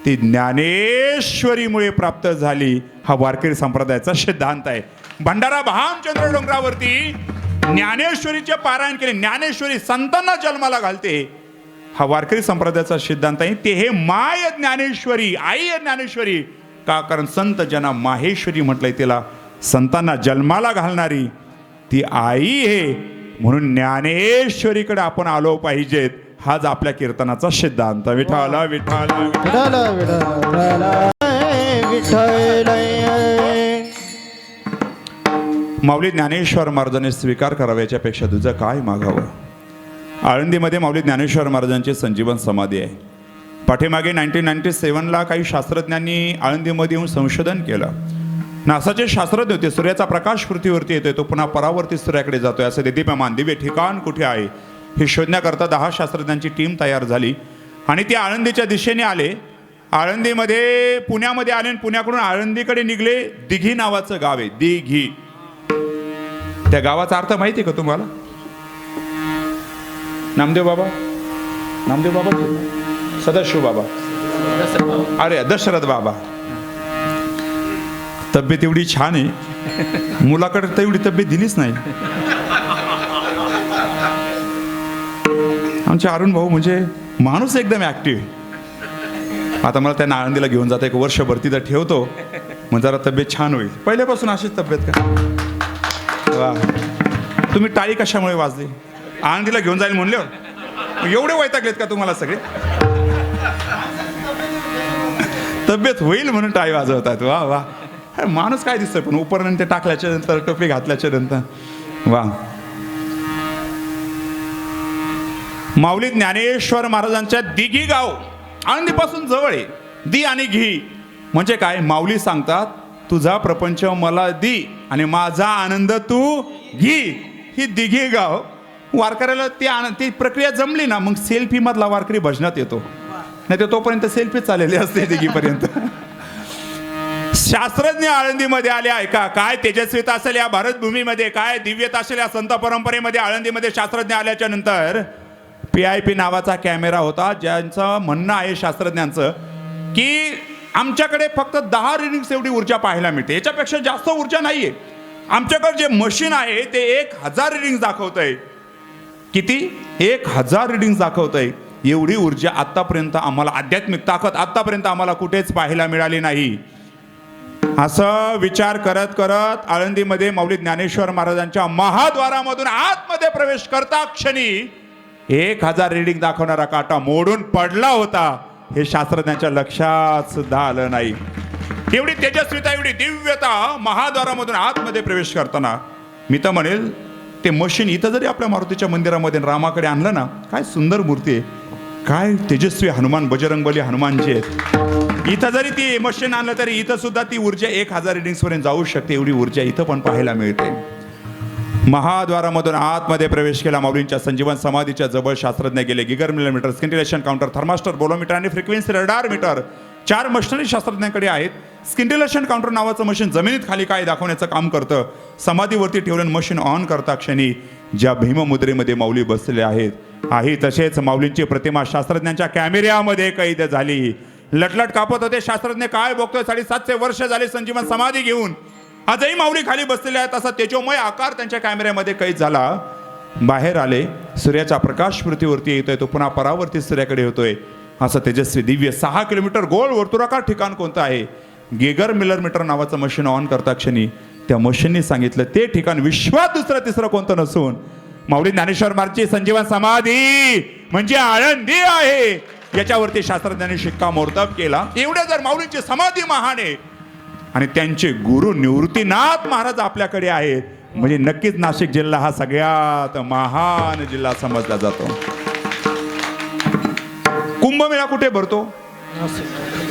ती ज्ञानेश्वरीमुळे प्राप्त झाली. हा वारकरी संप्रदायाचा सिद्धांत आहे. भंडारा भामचंद्र डोंगरावरती ज्ञानेश्वरीचे पारायण केले. ज्ञानेश्वरी संतांना जन्माला घालते, हा वारकरी संप्रदायाचा सिद्धांत आहे. ते हे माय ज्ञानेश्वरी, आई ज्ञानेश्वरी का? कारण संत जना माहेश्वरी म्हटलंय तिला. संतांना जन्माला घालणारी ती आई आहे. म्हणून ज्ञानेश्वरीकडे आपण आलो पाहिजेत. हाच आपल्या कीर्तनाचा सिद्धांत. विठ्ठल विठ्ठल माऊली ज्ञानेश्वर महाराजांनी स्वीकार करावा, याच्यापेक्षा तुझं काय मागावं? आळंदीमध्ये माऊली ज्ञानेश्वर महाराजांची संजीवन समाधी आहे. पाठीमागे 1997ला काही शास्त्रज्ञांनी आळंदीमध्ये येऊन संशोधन केलं. नासाचे शास्त्रज्ञ होते, सूर्याचा प्रकाश पृथ्वीवरती येतोय, तो पुन्हा परावर्ती सूर्याकडे जातोय, असं देदीप्यमान दिव्य ठिकाण कुठे आहे हे शोधण्याकरता 10 शास्त्रज्ञांची टीम तयार झाली आणि ते आळंदीच्या दिशेने आले. आळंदीमध्ये पुण्यामध्ये आले आणि पुण्याकडून आळंदीकडे निघले. दिघी नावाचं गाव आहे, दिघी. त्या गावाचा अर्थ माहिती आहे का तुम्हाला? नामदेव बाबा, नामदेव बाबा, सदाशिव बाबा, अरे दशरथ बाबा. तब्येत एवढी छान आहे, मुलाकडे तर एवढी तब्येत दिलीच नाही. आमचे अरुण भाऊ म्हणजे माणूस एकदम ऍक्टिव्ह. आता मला त्यांना आळंदीला घेऊन जाता, एक वर्षभर तिथं ठेवतो, मग जरा तब्येत छान होईल. पहिल्यापासून अशीच तब्येत का? वा, तुम्ही टाळी कशामुळे वाजली? आळंदीला घेऊन जाईल म्हणले, एवढे वैतागलेत का तुम्हाला सगळे? तब्येत होईल म्हणून टाळी वाजवतात. वा वा, माणूस काय दिसतोय पण उपरण ते टाकल्याच्या नंतर, टोपी घातल्याच्या नंतर. वा. माऊली ज्ञानेश्वर महाराजांच्या दिघी गाव आळंदीपासून जवळ आहे. दी आणि घी म्हणजे काय? माऊली सांगतात, तुझा प्रपंच मला दी आणि माझा आनंद तू घी. ही दिघी गाव वारकऱ्याला ती प्रक्रिया जमली ना, मग सेल्फी मधला वारकरी भजनात येतो. नाही तर तोपर्यंत सेल्फी चाललेली असते दिघीपर्यंत. शास्त्रज्ञ आळंदीमध्ये आले. ऐका, काय तेजस्विता असेल या भारतभूमीमध्ये, काय दिव्यता असेल या संत परंपरेमध्ये. आळंदीमध्ये शास्त्रज्ञ आल्याच्या नंतर PIP नावाचा कॅमेरा होता, ज्यांचं म्हणणं आहे शास्त्रज्ञांचं की आमच्याकडे फक्त 10 रिडिंग्स एवढी ऊर्जा पाहायला मिळते, याच्यापेक्षा जास्त ऊर्जा नाहीये. आमच्याकडे जे मशीन आहे ते 1000 रिडिंग्स दाखवतंय. किती? 1000 रिडिंग्स दाखवतंय. एवढी ऊर्जा आत्तापर्यंत आम्हाला, आध्यात्मिक ताकद आत्तापर्यंत आम्हाला कुठेच पाहायला मिळाली नाही. असं विचार करत करत आळंदीमध्ये माऊली ज्ञानेश्वर महाराजांच्या महाद्वारामधून आतमध्ये प्रवेश करता क्षणी 1000 रीडिंग दाखवणारा काटा मोडून पडला होता. हे शास्त्रज्ञांच्या लक्षात सुद्धा आलं नाही. एवढी तेजस्विता, एवढी दिव्यता महाद्वारामधून आतमध्ये प्रवेश करताना मी तर म्हणेल ते मशीन इथं जरी आपल्या मारुतीच्या मंदिरामध्ये रामाकडे आणलं ना, काय सुंदर मूर्ती आहे, काय तेजस्वी हनुमान, बजरंगबली हनुमानजी आहेत. इथं जरी ती मशीन आणलं तरी इथं सुद्धा ती ऊर्जा 1000 रीडिंग्सपर्यंत जाऊ शकते. एवढी ऊर्जा इथं पण पाहायला मिळते. महाद्वारामधून आतमध्ये प्रवेश केला. माऊलींच्या संजीवन समाधीच्या जवळ शास्त्रज्ञ गेले. गिगर मिलीमीटर, स्किंटिलेशन काउंटर, थर्मास्टर, बोलोमीटर आणि फ्रिक्वेन्सी रडार मीटर 4 मशिनरी शास्त्रज्ञांकडे आहेत. स्किंटिलेशन काउंटर नावाचं मशीन जमिनीत खाली काय दाखवण्याचं काम करतं. समाधीवरती ठेवून मशीन ऑन करता क्षणी ज्या भीममुद्रेमध्ये माऊली बसलेले आहेत तसेच माऊलींची प्रतिमा शास्त्रज्ञांच्या कॅमेऱ्यामध्ये कैद झाली. लटलट कापत होते शास्त्रज्ञ. काय बघतोय, 750 वर्ष झाले संजीवन समाधी घेऊन, आजही माऊली खाली बसलेले आहेत. असा तेजोमय आकार त्यांच्या कॅमेऱ्यामध्ये कैद झाला. बाहेर आले. सूर्याचा प्रकाश पृथ्वीवरती येतोय, तो पुन्हा परावर्तित सूर्याकडे होतोय. असं तेजस्वी दिव्य 6 किलोमीटर गोल वर्तुळाकार ठिकाण कोणतं आहे. गेगर मिलर मीटर नावाचं मशीन ऑन करता क्षणी त्या मशीनने सांगितलं ते ठिकाण विश्वात दुसरं तिसरं कोणतं नसून माऊली ज्ञानेश्वर महाराजची संजीवन समाधी म्हणजे आळंदी आहे. याच्यावरती शास्त्रज्ञांनी शिक्कामोर्तब केला. एवढ्या जर माऊलींची समाधी महान आहे आणि त्यांचे गुरु निवृत्तीनाथ महाराज आपल्याकडे आहेत म्हणजे नक्कीच नाशिक जिल्हा हा सगळ्यात महान जिल्हा समजला जातो. कुंभमेळा कुठे भरतो?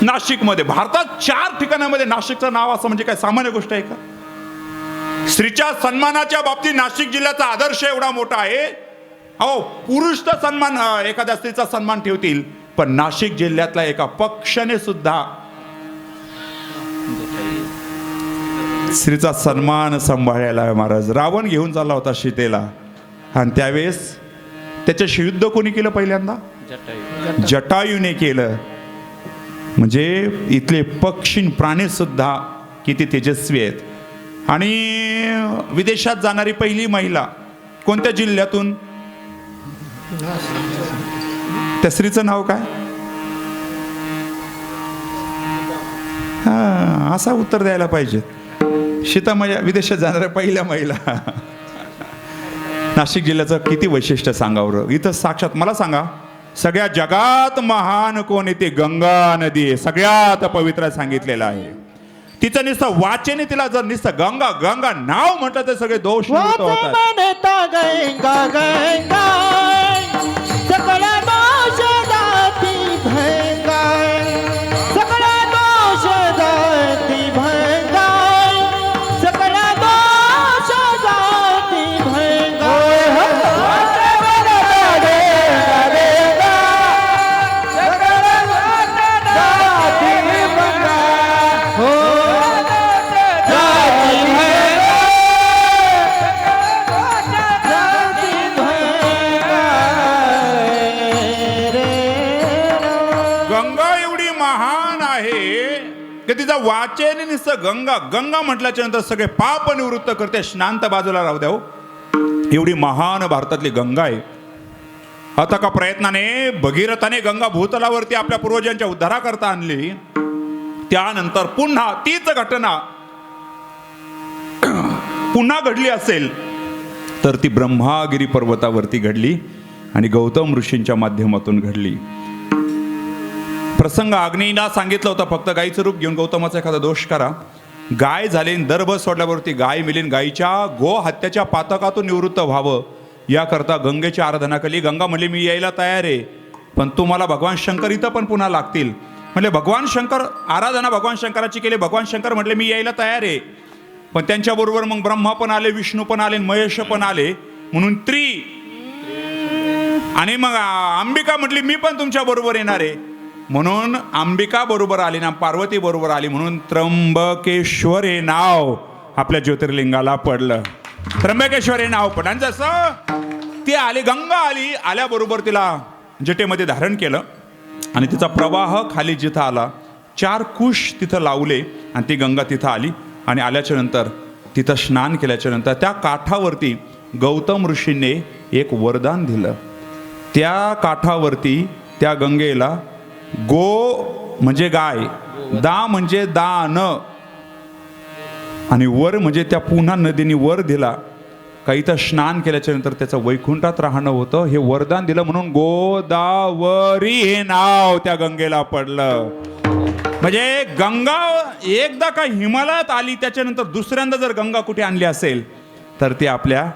नाशिकमध्ये. भारतात 4 ठिकाणामध्ये नाशिकचं नाव असं म्हणजे काय सामान्य गोष्ट आहे का? स्त्रीच्या सन्मानाच्या बाबतीत नाशिक जिल्ह्याचा आदर्श एवढा मोठा आहे. अहो, पुरुष तर सन्मान एखाद्या स्त्रीचा सन्मान ठेवतील, पण नाशिक जिल्ह्यातला एका पक्षाने सुद्धा स्त्रीचा सन्मान सांभाळायला महाराज. रावण घेऊन चालला होता सीतेला आणि त्यावेळेस त्याच्याशी युद्ध कोणी केलं पहिल्यांदा? जटायूने केलं. म्हणजे इथले पक्षी प्राणी सुद्धा किती तेजस्वी आहेत. आणि विदेशात जाणारी पहिली महिला कोणत्या जिल्ह्यातून? त्या स्त्रीचं नाव काय? हा, असा उत्तर द्यायला पाहिजे. सीता माझ्या विदेशात जाणाऱ्या पहिल्या महिला. नाशिक जिल्ह्याचं किती वैशिष्ट्य सांगावं. इथं साक्षात मला सांगा, सगळ्या जगात महान कोण आहे? ते गंगा नदी आहे. सगळ्यात पवित्र सांगितलेलं आहे. तिचं नुसतं वाचेने तिला जर नुसतं गंगा गंगा नाव म्हटलं तर सगळे दोष निवृत्त होतात. तिचा वाचेने नुसतं गंगा गंगा म्हटल्याच्या नंतर सगळे पाप निवृत्त करते. स्नान तर बाजूला राहू द्या. एवढी महान भारतातली गंगा आहे. आता का प्रयत्नाने भगीरथाने गंगा भूतलावरती आपल्या पूर्वजांच्या उद्धाराकरता आणली. त्यानंतर पुन्हा तीच घटना पुन्हा घडली असेल तर ती ब्रह्मागिरी पर्वतावरती घडली आणि गौतम ऋषींच्या माध्यमातून घडली. प्रसंग आग्नेयीला सांगितलं होतं फक्त गायीचं रूप घेऊन गौतमाचा एखादा दोष करा. गाय झाली, दर्भ सोडल्यावरती गाय मिलीन. गायीच्या गो हत्याच्या पातकातून निवृत्त व्हावं याकरता गंगेची आराधना केली. गंगा म्हणली मी यायला तयार आहे, पण तुम्हाला भगवान शंकर इथं पण पुन्हा लागतील. म्हणले भगवान शंकर, आराधना भगवान शंकराची केली. भगवान शंकर म्हटले मी यायला तयार आहे, पण त्यांच्याबरोबर मग ब्रह्मा पण आले, विष्णू पण आले, महेश पण आले. म्हणून आणि मग अंबिका म्हटली मी पण तुमच्या बरोबर येणार आहे. म्हणून अंबिका बरोबर आली ना, पार्वती बरोबर आली. म्हणून त्र्यंबकेश्वर हे नाव आपल्या ज्योतिर्लिंगाला पडलं. त्र्यंबकेश्वर हे नाव पडलं. आणि जसं ती आली, गंगा आली, आल्याबरोबर तिला जटेमध्ये धारण केलं आणि तिचा प्रवाह खाली जिथं आला 4 कुश तिथं लावले आणि ती गंगा तिथं आली. आणि आल्याच्या नंतर तिथं स्नान केल्याच्या नंतर त्या काठावरती गौतम ऋषींनी एक वरदान दिलं. त्या काठावरती त्या गंगेला गो म्हणजे गाय, दा म्हणजे दान, आणि वर म्हणजे त्या पुन्हा नदीने वर दिला. काही तर स्नान केल्याच्या नंतर त्याचं वैकुंठात राहणं होतं, हे वरदान दिलं म्हणून गोदावरी हे नाव त्या गंगेला पडलं. म्हणजे गंगा एकदा का हिमालयात आली, त्याच्यानंतर दुसऱ्यांदा जर गंगा कुठे आणली असेल तर ती आपल्या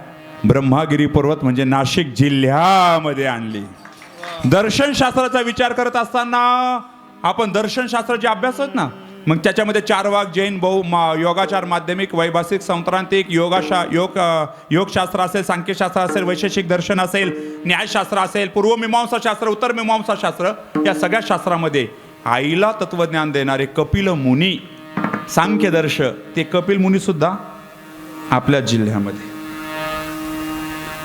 ब्रह्मगिरी पर्वत म्हणजे नाशिक जिल्ह्यामध्ये आणली. दर्शनशास्त्राचा विचार करत असताना आपण दर्शनशास्त्राचे अभ्यास आहेत ना, मग त्याच्यामध्ये 4 वाक, जैन, योगाचार, माध्यमिक, वैभाषिक, संक्रांतिक, योगशास्त्र असेल, सांख्यशास्त्र असेल, वैशेषिक दर्शन असेल, न्यायशास्त्र असेल, पूर्वमीमांसा शास्त्र, उत्तरमीमांसा शास्त्र, या सगळ्या शास्त्रामध्ये आईला तत्वज्ञान देणारे कपिल मुनी, सांख्यदर्श, ते कपिल मुनी सुद्धा आपल्या जिल्ह्यामध्ये.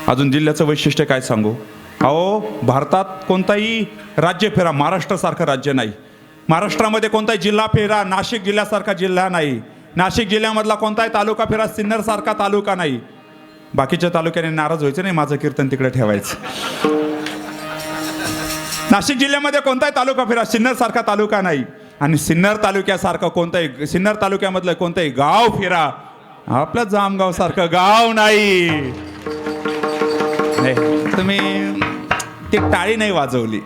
अजून जिल्ह्याचं वैशिष्ट्य काय सांगू? अहो, भारतात कोणताही राज्य फेरा महाराष्ट्रासारखं राज्य नाही. महाराष्ट्रामध्ये कोणताही जिल्हा फेरा नाशिक जिल्ह्यासारखा जिल्हा नाही. नाशिक जिल्ह्यामधला कोणताही तालुका फेरा सिन्नरसारखा तालुका नाही. बाकीच्या तालुक्याने नाराज व्हायचं नाही, माझं कीर्तन तिकडे ठेवायचं. नाशिक जिल्ह्यामध्ये कोणताही तालुका फेरा सिन्नरसारखा तालुका नाही, आणि सिन्नर तालुक्यासारखं कोणताही, सिन्नर तालुक्यामधलं कोणताही गाव फिरा आपल्या जामगाव सारखं गाव नाही. तुम्ही ती टाळी नाही वाजवली.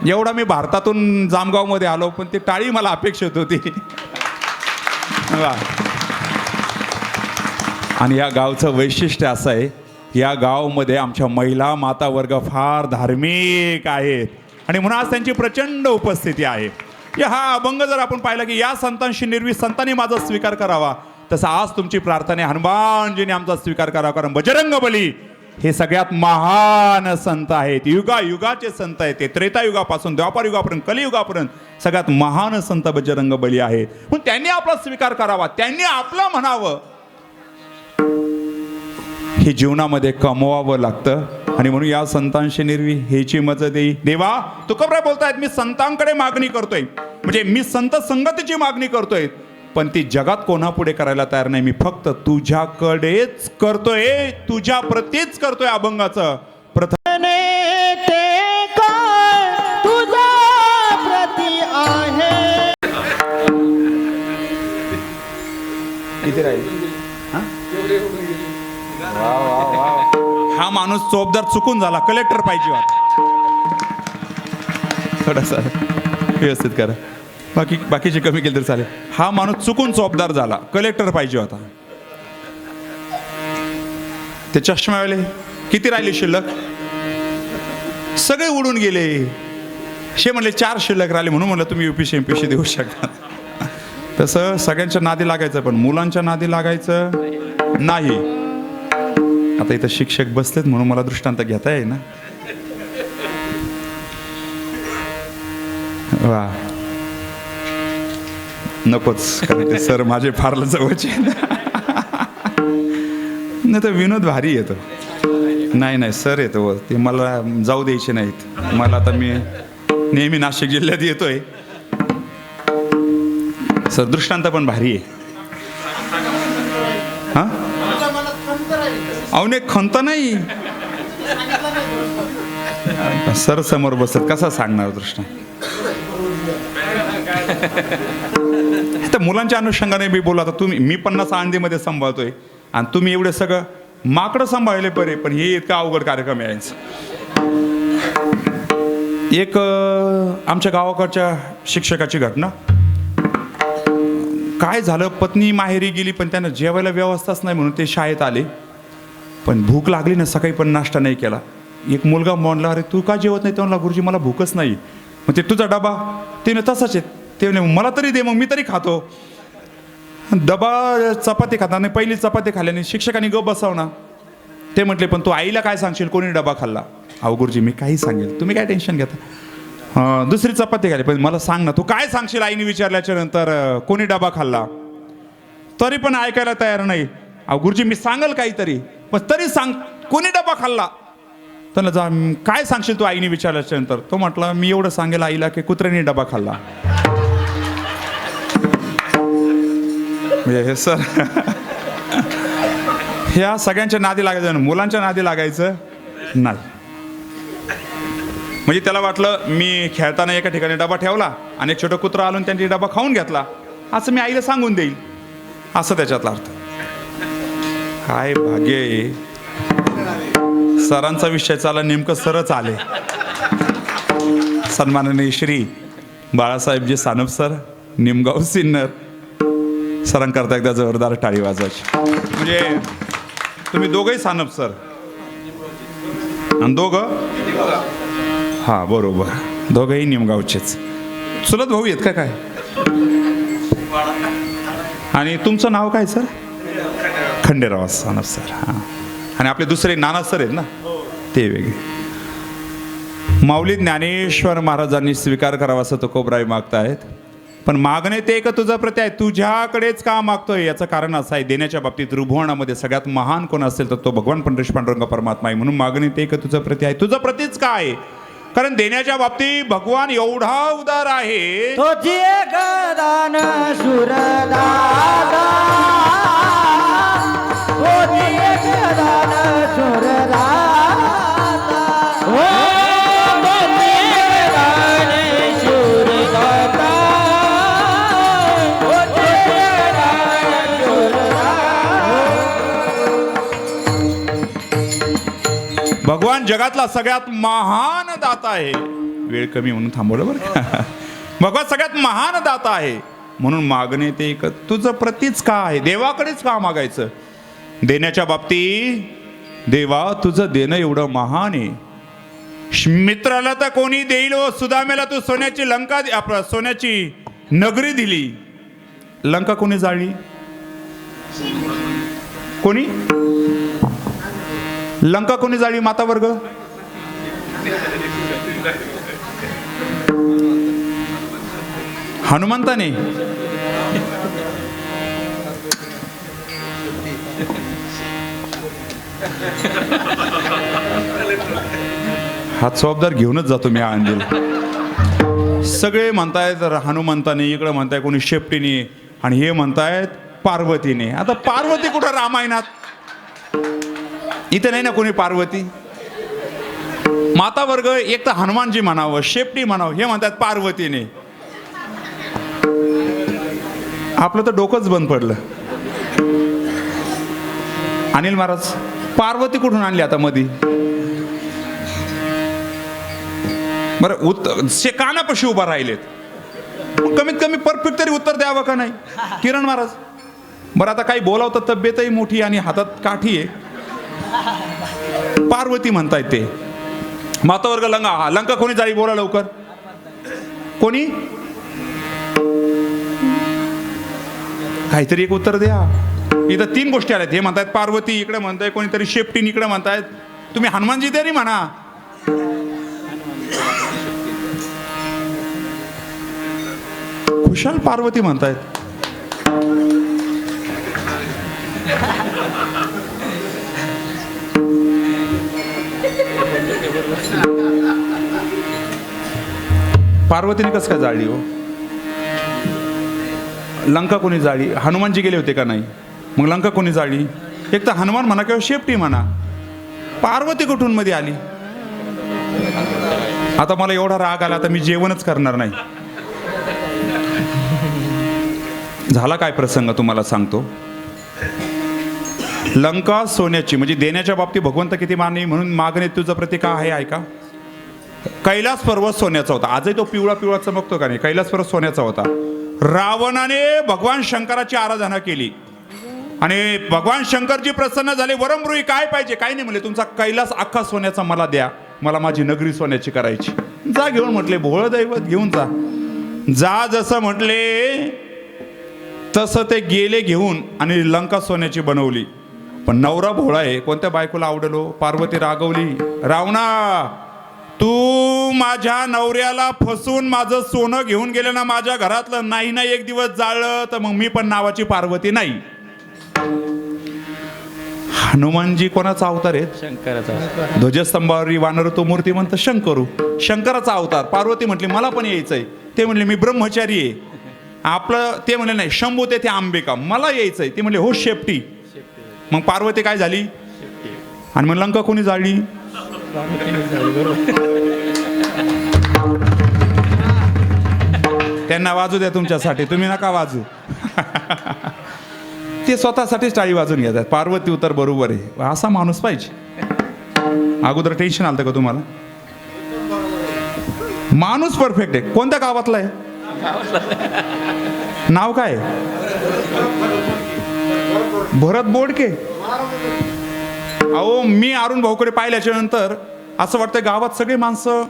एवढा मी भारतातून जामगावमध्ये आलो, पण ती टाळी मला अपेक्षित होती. वा. आणि या गावचं वैशिष्ट्य असं आहे, या गावामध्ये आमच्या महिला माता वर्ग फार धार्मिक आहेत, आणि म्हणून आज त्यांची प्रचंड उपस्थिती आहे. हा अभंग जर आपण पाहिला की या संतांशी निर्वी संतांनी माझा स्वीकार करावा, तसा आज तुमची प्रार्थना आहे हनुमानजीने आमचा स्वीकार करावा. कारण बजरंगबली हे सगळ्यात महान संत आहेत, युगाचे संत आहेत. ते त्रेतायुगापासून द्वापारयुगापर्यंत कलियुगापर्यंत सगळ्यात महान संत बजरंगबली आहेत. पण त्यांनी आपला स्वीकार करावा, त्यांनी आपलं म्हणावं, हे जीवनामध्ये कमवावं लागतं. आणि म्हणून या संतांशी निर्वी हेची मदत देई देवा. तुकोबराय बोलतायत, मी संतांकडे मागणी करतोय, म्हणजे मी संत संगतीची मागणी करतोय, पण ती जगात कोणापुढे करायला तयार नाही. मी फक्त तुझ्याकडेच करतोय, तुझ्या प्रतीच करतोय. अभंगाचं प्रथम
ते काय तुझा प्रती आहे.
किती राहील? हा माणूस चोपदार चुकून झाला, कलेक्टर पाहिजे होता. थोडासा व्यवस्थित करा, बाकीचे कमी केले तर चालेल. हा माणूस चुकून चोपदार झाला, कलेक्टर पाहिजे होता. ते चष्म्यावाले किती राहिले शिल्लक? सगळे उडून गेले. शे म्हणले 4 शिल्लक राहिले, म्हणून म्हणलं तुम्ही UPSC MPSC देऊ शकता. तसं सगळ्यांच्या नादी लागायचं, पण मुलांच्या नादी लागायचं नाही. आता इथं शिक्षक बसलेत म्हणून मला दृष्टांत घेता येईल ना. वा, नकोच, कारण ते सर माझे फार जवळचे. नाही तर विनोद भारी येतो. नाही सर येतो, ते मला जाऊ द्यायचे नाहीत. मला आता मी नेहमी नाशिक जिल्ह्यात येतोय. सर दृष्टांत पण भारी आहे. हा, अवने खंत नाही. सर समोर बसत कसा सांगणार दृष्टांत? तर मुलांच्या अनुषंगाने मी बोला, आता मी 50 आळंदीमध्ये सांभाळतोय, आणि तुम्ही एवढे सगळं माकडं सांभाळले बरे, पण हे इतका अवघड कार्यक्रम यायचं. एक आमच्या गावाकडच्या शिक्षकाची घटना. काय झालं, पत्नी माहेरी गेली, पण त्यांना जेवायला व्यवस्थाच नाही म्हणून ते शाळेत आले. पण भूक लागली ना, सकाळी पण नाश्ता नाही केला. एक मुलगा म्हणला, अरे तू का जेवत नाही? ते म्हणला, गुरुजी मला भूकच नाही. मग ते तुझा डबा? ते तसाच आहे. ते म्हणे मला तरी दे, मग मी तरी खातो. डबा चपाती खाता नाही, पहिली चपाती खाल्ल्याने शिक्षकांनी गप बसवना. ते म्हटले, पण तू आईला काय सांगशील कोणी डबा खाल्ला? अहो गुरुजी मी काही सांगेल, तुम्ही काय टेन्शन घेता. दुसरी चपाती खाली, पण मला सांग ना, तू काय सांगशील आईने विचारल्याच्या नंतर कोणी डबा खाल्ला? तरी पण ऐकायला तयार नाही. अहो गुरुजी मी सांगेल काहीतरी, पण तरी सांग कोणी डबा खाल्ला? त्याला जा, काय सांगशील तू आईने विचारल्याच्या नंतर? तो म्हटला, मी एवढं सांगेल आईला की कुत्र्याने डबा खाल्ला. हे सर ह्या सगळ्यांच्या नादी लागायचं, मुलांच्या नादी लागायचं नाही. म्हणजे त्याला वाटलं मी खेळताना एका ठिकाणी डबा ठेवला आणि एक छोटं कुत्रा आलं आणि त्यांनी डबा खाऊन घेतला, असं मी आईला सांगून देईल, असं त्याच्यातला अर्थ. काय भाग्य आहे, सरांचा विषय चाला नेमकं सरच आले. सन्माननीय श्री बाळासाहेबजी सानप सर, निमगाव सिन्नर सरांकरता एकदा जोरदार टाळी वाजवायची. म्हणजे तुम्ही दोघंही सानप सर आणि दोघं, हा बरोबर, दोघंही निमगावचेच. चुलत भाऊ आहेत का काय? आणि तुमचं नाव काय सर? खंडेराव सानप सर. हां, आणि आपले दुसरे नाना सर आहेत ना, ते वेगळे. माऊली ज्ञानेश्वर महाराजांनी स्वीकार करावा असं तुकोबराय मागतायत, पण मागणे ते एक तुझा प्रती आहे, तुझ्याकडेच का मागतोय याचं कारण असं आहे, देण्याच्या बाबतीत त्रिभुवनामध्ये सगळ्यात महान कोण असेल तर तो भगवान पंढरीश पांडुरंग परमात्मा आहे. म्हणून मागणे ते एक तुझं प्रती आहे. तुझं प्रतीच काय? कारण देण्याच्या बाबतीत भगवान एवढा उदार आहे.
तोची एक दान सुरदाता, तोची एक दान सुरदाता, हो तोची एक दान सुरदाता, तोची एक दान सुरदाता.
भगवान जगातला सगळ्यात महान दाता आहे. वेळ कमी म्हणून थांबवलं बरं का. भगवान सगळ्यात महान दाता आहे, म्हणून मागणे ते एक तुझं प्रतीच का आहे, देवाकडेच का मागायचं. देण्याच्या बाबतीत देवा तुझं देणं एवढं महान आहे. मित्राला तर कोणी देईल, सुदामेला तू सोन्याची लंका, सोन्याची नगरी दिली, लंका कोणी जाळली? कोणी लंका कोणी जाळली? माता वर्ग. हनुमंताने. हा जबाबदार घेऊनच जातो मी आळंदीला. सगळे म्हणतायत हनुमंताने, इकडे म्हणताय कोणी शेपटीने, आणि हे म्हणतायत पार्वतीने. आता पार्वती कुठं रामायणात? इथे नाही ना कोणी पार्वती. माता वर्ग एक तर हनुमानजी म्हणावं, शेपटी म्हणावं, हे म्हणतात पार्वतीने. आपलं तर डोकंच बंद पडलं. अनिल महाराज, पार्वती कुठून आणली आता मधी? बरं, उत्तर कानापाशी उभा राहिलेत, कमीत कमी परफेक्ट तरी उत्तर द्यावं का नाही? किरण महाराज, बरं आता काही बोलावतं, तब्येतही मोठी आणि हातात काठी आहे, पार्वती म्हणतायत ते. माता वर्ग लंका, लंका कोणी जाळी? बोला लवकर. कोणी? काहीतरी एक उत्तर द्या. इथं 3 गोष्टी आल्यात. हे म्हणतायत पार्वती, इकडे म्हणताय कोणीतरी शेपटीन, इकडे म्हणतायत तुम्ही हनुमानजी तरी म्हणा. खुशाल पार्वती म्हणतायत. पार्वतीने कसं काय जाळली हो? लंका कोणी जाळली? हनुमानजी गेले होते का नाही? मग लंका कोणी जाळली? एक तर हनुमान म्हणा किंवा शेपटी म्हणा, पार्वती कुठून मध्ये आली? आता मला एवढा राग आला, आता मी जेवणच करणार नाही. झाला काय प्रसंग तुम्हाला सांगतो. लंका सोन्याची, म्हणजे देण्याच्या बाबतीत भगवंत किती मानवी, म्हणून मागणे तुझं प्रतीक आहे. ऐका, कैलास पर्वत सोन्याचा होता. आजही तो पिवळा पिवळा चमकतो का नाही? कैलास पर्वत सोन्याचा होता. रावणाने भगवान शंकराची आराधना केली आणि भगवान शंकरजी प्रसन्न झाले. वरमृई काय पाहिजे? काय नाही म्हणले, तुमचा कैलास अख्खा सोन्याचा मला द्या, मला माझी नगरी सोन्याची करायची. जा घेऊन म्हटले, भोळ दैवत घेऊन जा. जा जसं म्हटले तसं ते गेले घेऊन आणि लंका सोन्याची बनवली. पण नवरा भोळा आहे, कोणत्या बायकोला आवडलो? पार्वती रागवली, रावणा तू माझ्या नवऱ्याला फसून माझं सोनं घेऊन गेलं ना, माझ्या घरातलं नाही ना एक दिवस जाळलं तर मग मी पण नावाची पार्वती नाही. हनुमानजी कोणाचा अवतार आहे?
शंकराचा.
ध्वजस्तंभावरी वानर तो मूर्तिमंत शंकरू, शंकराचा अवतार. पार्वती म्हटली मला पण यायचंय. ते म्हणले मी ब्रह्मचारी आहे. आपलं ते म्हणले नाही, शंभू तेथे अंबिका, मला यायचंय. ते म्हणले हो शेपटी. मग पार्वती काय झाली? आणि मग लंका कोणी जाळली? त्यांना वाजू द्या तुमच्यासाठी, तुम्ही नका वाजू. ते स्वतःसाठीच टाळी वाजून घेतात. पार्वती उतर बरोबर आहे, असा माणूस पाहिजे. अगोदर टेन्शन आलं का तुम्हाला? माणूस परफेक्ट आहे. कोणत्या गावातला आहे? नाव काय? भरत बोडके. अहो, मी अरुण भाऊकडे पाहिल्याच्या नंतर असं वाटतं गावात सगळे माणसं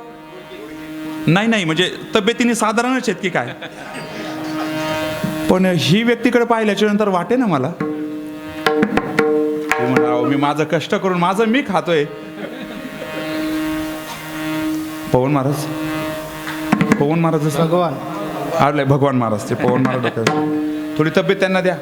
नाही म्हणजे तब्येतीने साधारणच आहेत की काय. पण ही व्यक्तीकडे पाहिल्याच्या नंतर वाटे ना मला, म्हणा मी माझं कष्ट करून माझं मी खातोय. पवन महाराज
भगवान
आले भगवान महाराज, ते पवन महाराज डोक्यात. थोडी तब्येत त्यांना द्या.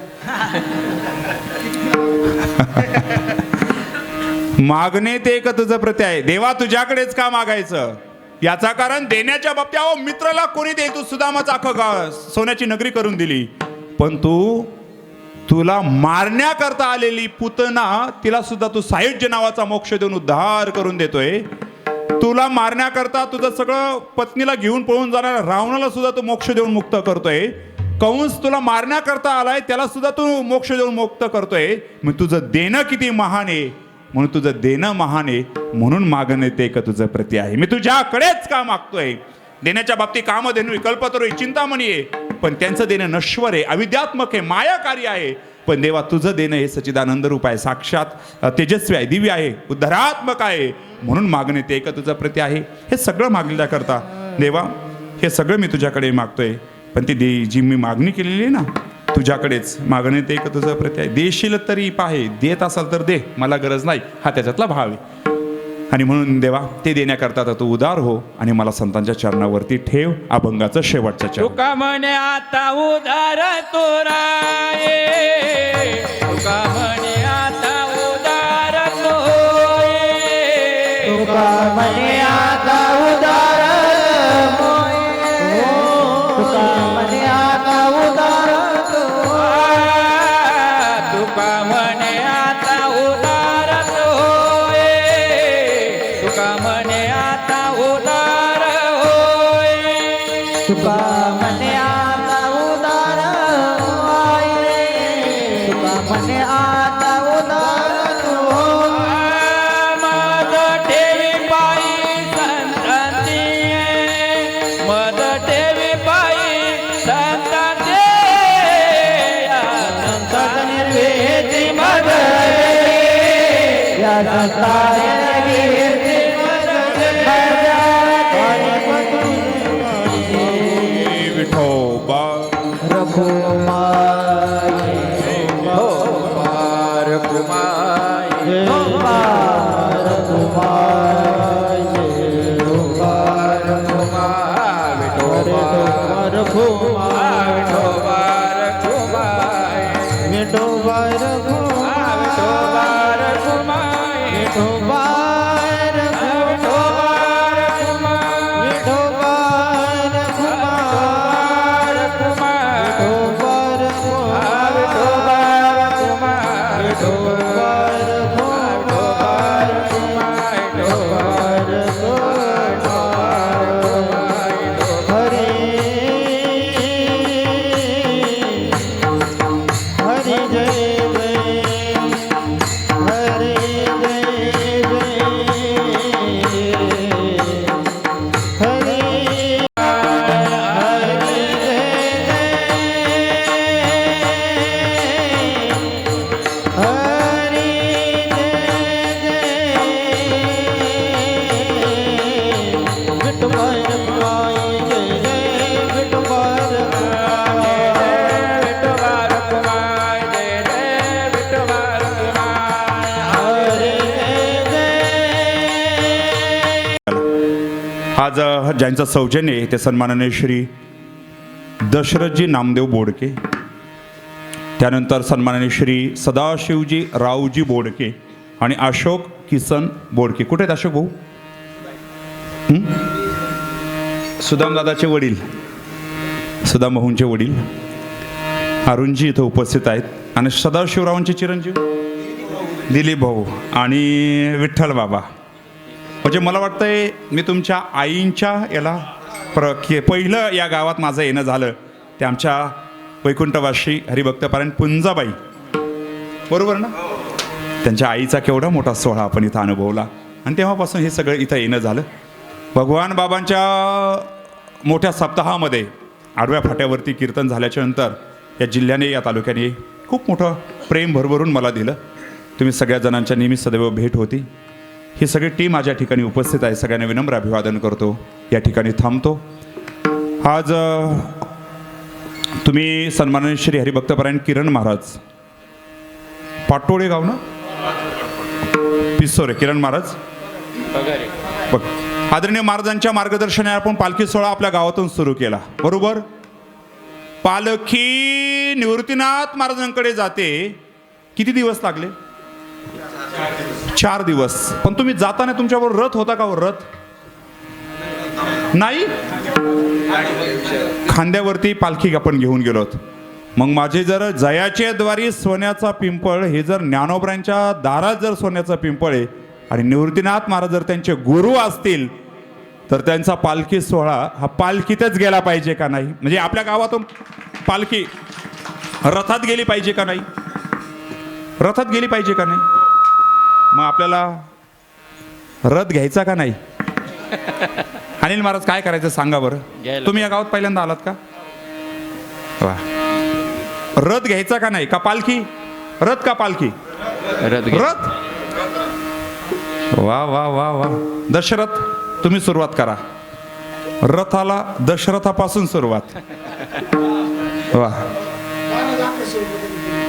मागणे ते एक तुझं प्रति आहे. देवा तुझ्याकडेच का मागायचं? याचा कारण देण्याच्या बाबतीत अहो मित्राला कोणी दे, तू सुदामाचं अख्खं सोन्याची नगरी करून दिली, पण तुला मारण्याकरता आलेली पुतना, तिला सुद्धा तू सायुज्य नावाचा मोक्ष देऊन उद्धार करून देतोय. तुला मारण्याकरता तुझं सगळं पत्नीला घेऊन पळून जाणाऱ्या रावणाला सुद्धा तू मोक्ष देऊन मुक्त करतोय. कंस तुला मारण्याकरता आलाय, त्याला सुद्धा तू मोक्ष देऊन मुक्त करतोय. मग तुझं देणं किती महान आहे, म्हणून तुझं देणं महान आहे, म्हणून मागणे ते एक तुझं प्रति आहे. मी तुझ्याकडेच का मागतोय? देण्याच्या बाबतीत कामधेनू कल्पतरू चिंतामणी आहे, पण त्यांचं देणं नश्वर आहे, अविद्यात्मक आहे, मायाकारी आहे. पण देवा तुझं देणं हे सच्चिदानंद रूप आहे, साक्षात तेजस्वी आहे, दिव्य आहे, उद्धारात्मक आहे, म्हणून मागणे ते एक तुझं प्रति आहे. हे सगळं मागल्या करता देवा, हे सगळं मी तुझ्याकडे मागतोय. पण ती जी मी मागणी केलेली आहे ना, तुझ्याकडेच मागणे ते एक तुझं प्रति आहे. देशील तरी पाहे, देत असाल तर दे, मला गरज नाही, हा त्याच्यातला भाव आहे. आणि म्हणून देवा ते देण्याकरता तर तू उदार हो आणि मला संतांच्या चरणावरती ठेव. अभंगाचं शेवटचं चरण.
तुका म्हणे आता उदार तोराये, तुका म्हणे आता उदार तोये, तुका म्हणे आता उदार मोये, तुका म्हणे आता उदार तोये, तुका म्हणे आता उदार तोये, तुका म्हणे आता उदार होय, तुका म्हणे आता उदार होय, तुका म्हणे आता उदार होय. मद ठेवी पायी संतांची, मद ठेवी पायी संतांची, या संत निर्वेदी मद, या संत निर्वेदी
विठोबा
रघुमाई, रघुमा रघुमाई, रघुमा रघुमाई, रघुमा रघुमा, विठोबा रघुमा, विठोबा रघुमाई, विठोबा रघुमा, विठोबा रघुमाई, विठोबा
आज ज्यांचं सौजन्य आहे ते सन्माननीय श्री दशरथजी नामदेव बोडके, त्यानंतर सन्माननीय श्री सदाशिवजी रावजी बोडके आणि अशोक किसन बोडके. कुठे आहेत अशोक भाऊ? सुदामदादाचे वडील, सुदाम भाऊंचे वडील अरुणजी इथं उपस्थित आहेत आणि सदाशिवरावांचे चिरंजीव दिलीप भाऊ आणि विठ्ठल बाबा. म्हणजे मला वाटतंय मी तुमच्या आईंच्या याला पहिलं या गावात माझं येणं झालं ते आमच्या वैकुंठवासी हरिभक्तपरायण पुंजाबाई, बरोबर ना? त्यांच्या आईचा केवढा मोठा सोहळा आपण इथं अनुभवला आणि तेव्हापासून हे सगळं इथं येणं झालं. भगवान बाबांच्या मोठ्या सप्ताहामध्ये आडव्या फाट्यावरती कीर्तन झाल्याच्या नंतर या जिल्ह्याने या तालुक्याने खूप मोठं प्रेम भरभरून मला दिलं. तुम्ही सगळ्या जणांच्या नेहमी सदैव भेट होती. ही सगळी टीम माझ्या ठिकाणी उपस्थित आहे. सगळ्यांना विनम्र अभिवादन करतो. या ठिकाणी थांबतो. आज तुम्ही सन्माननीय श्री हरिभक्तपरायण किरण महाराज, पाटोळे गाव ना, पिसोरे, किरण महाराज बघ, आदरणीय महाराजांच्या मार्गदर्शनाने आपण पालखी सोहळा आपल्या गावातून सुरू केला, बरोबर? पालखी निवृत्तीनाथ महाराजांकडे जाते. किती दिवस लागले? 4 दिवस. पण तुम्ही जाताना तुमच्याबरोबर रथ होता का? रथ नाही, खांद्यावरती पालखी आपण घेऊन गेलोत. मग माझे जर जयाचे द्वारी सोन्याचा पिंपळ, हे जर ज्ञानोबरांच्या दारात जर सोन्याचा पिंपळ आहे आणि निवृत्तीनाथ महाराज जर त्यांचे गुरु असतील तर त्यांचा पालखी सोहळा हा पालखीतच गेला पाहिजे का नाही? म्हणजे आपल्या गावातून पालखी रथात गेली पाहिजे का नाही? रथात गेली पाहिजे का नाही? मग आपल्याला रथ घ्यायचा का नाही? अनिल महाराज काय करायचं सांगा बरं. तुम्ही या गावात पहिल्यांदा आलात का? वा. रथ घ्यायचा का नाही? का पालखी? रथ का पालखी? रथ. वा वा वा वा. दशरथ तुम्ही सुरुवात करा. रथाला दशरथापासून सुरुवात. वा.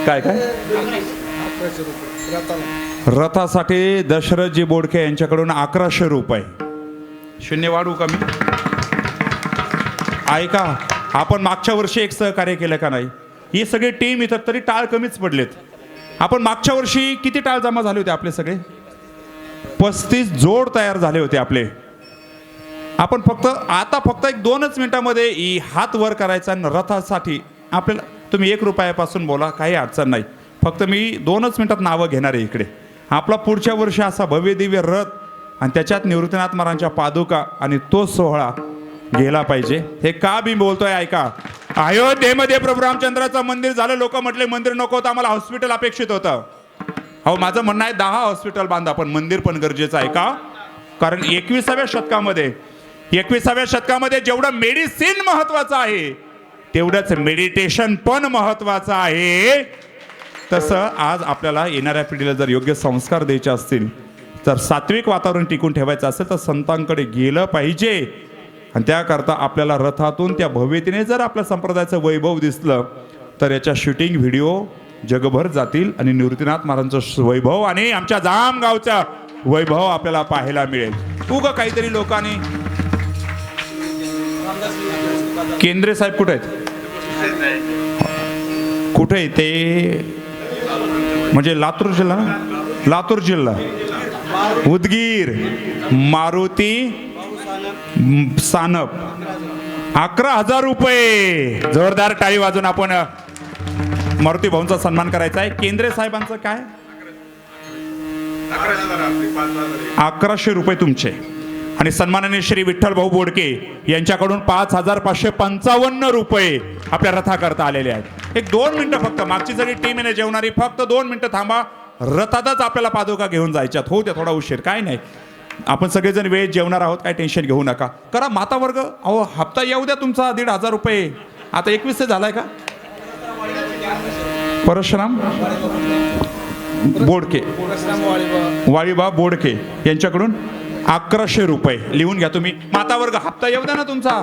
काय काय रथासाठी दशरथजी बोडके यांच्याकडून 1100 रुपये. शून्य वाढू कमी? ऐका, आपण मागच्या वर्षी एक सहकार्य केलं का नाही? ही सगळी टीम इथं तरी टाळ कमीच पडलेत. आपण मागच्या वर्षी किती टाळ जमा झाले होते आपले सगळे? 35 जोड तयार झाले होते आपले. आपण फक्त एक 2च मिनिटामध्ये हात वर करायचा आणि रथासाठी आपल्याला, तुम्ही 1 रुपयापासून बोला, काही अडचण नाही. फक्त मी 2च मिनिटात नावं घेणार आहे इकडे. आपला पुढच्या वर्षी असा भव्य दिव्य रथ आणि त्याच्यात निवृत्तीनाथ महाराजांच्या पादुका आणि तो सोहळा गेला पाहिजे. हे का मी बोलतोय ऐका. अयोध्येमध्ये प्रभू रामचंद्राचं मंदिर झालं. लोक म्हटले मंदिर नको होतं, आम्हाला हॉस्पिटल अपेक्षित होतं. हो, माझं म्हणणं आहे 10 हॉस्पिटल बांधा, पण मंदिर पण गरजेचं आहे का? कारण 21व्या शतकामध्ये जेवढं मेडिसिन महत्वाचं आहे तेवढंच मेडिटेशन पण महत्वाचं आहे. तसं आज आपल्याला येणाऱ्या पिढीला जर योग्य संस्कार द्यायचे असतील तर सात्विक वातावरण टिकून ठेवायचं असेल तर संतांकडे गेलं पाहिजे. आणि त्याकरता आपल्याला रथातून त्या भव्यतेने जर आपल्या संप्रदायाचं वैभव दिसलं तर याच्या शूटिंग व्हिडिओ जगभर जातील आणि निवृत्तीनाथ महाराजांचं वैभव आणि आमच्या जाम गावचा वैभव आपल्याला पाहायला मिळेल. उगा काहीतरी लोकांनी. केंद्रे साहेब कुठे आहेत? कुठे ते? म्हणजे लातूर जिल्हा ना? लातूर जिल्हा, उदगीर, मारुती सानप. 11,000 रुपये. जोरदार टाळी वाजून आपण मारुती भाऊंचा सन्मान करायचा आहे. केंद्रे साहेबांचं काय? 1100 रुपये तुमचे. आणि सन्माननीय श्री विठ्ठल भाऊ बोडके यांच्याकडून 5,555 रुपये आपल्या रथाकरता आलेले आहेत. एक 2 मिनिटं फक्त, मागची सगळी टीम येणे जेवणारी, फक्त 2 मिनिटं थांबा. रथातच आपल्याला पादुका घेऊन जायच्यात. हो, त्या थोडा उशीर, काय नाही. आपण सगळेजण वेळ जेवणार आहोत, काय टेन्शन घेऊ नका. करा माता वर्ग. अहो, हप्ता येऊ द्या तुमचा 1,500 रुपये. आता 21 झालाय का? परशुराम बोडके, वाळीबा बोडके यांच्याकडून 1100 रुपये लिहून घ्या तुम्ही. माता वर्ग, हप्ता येऊ द्या ना तुमचा.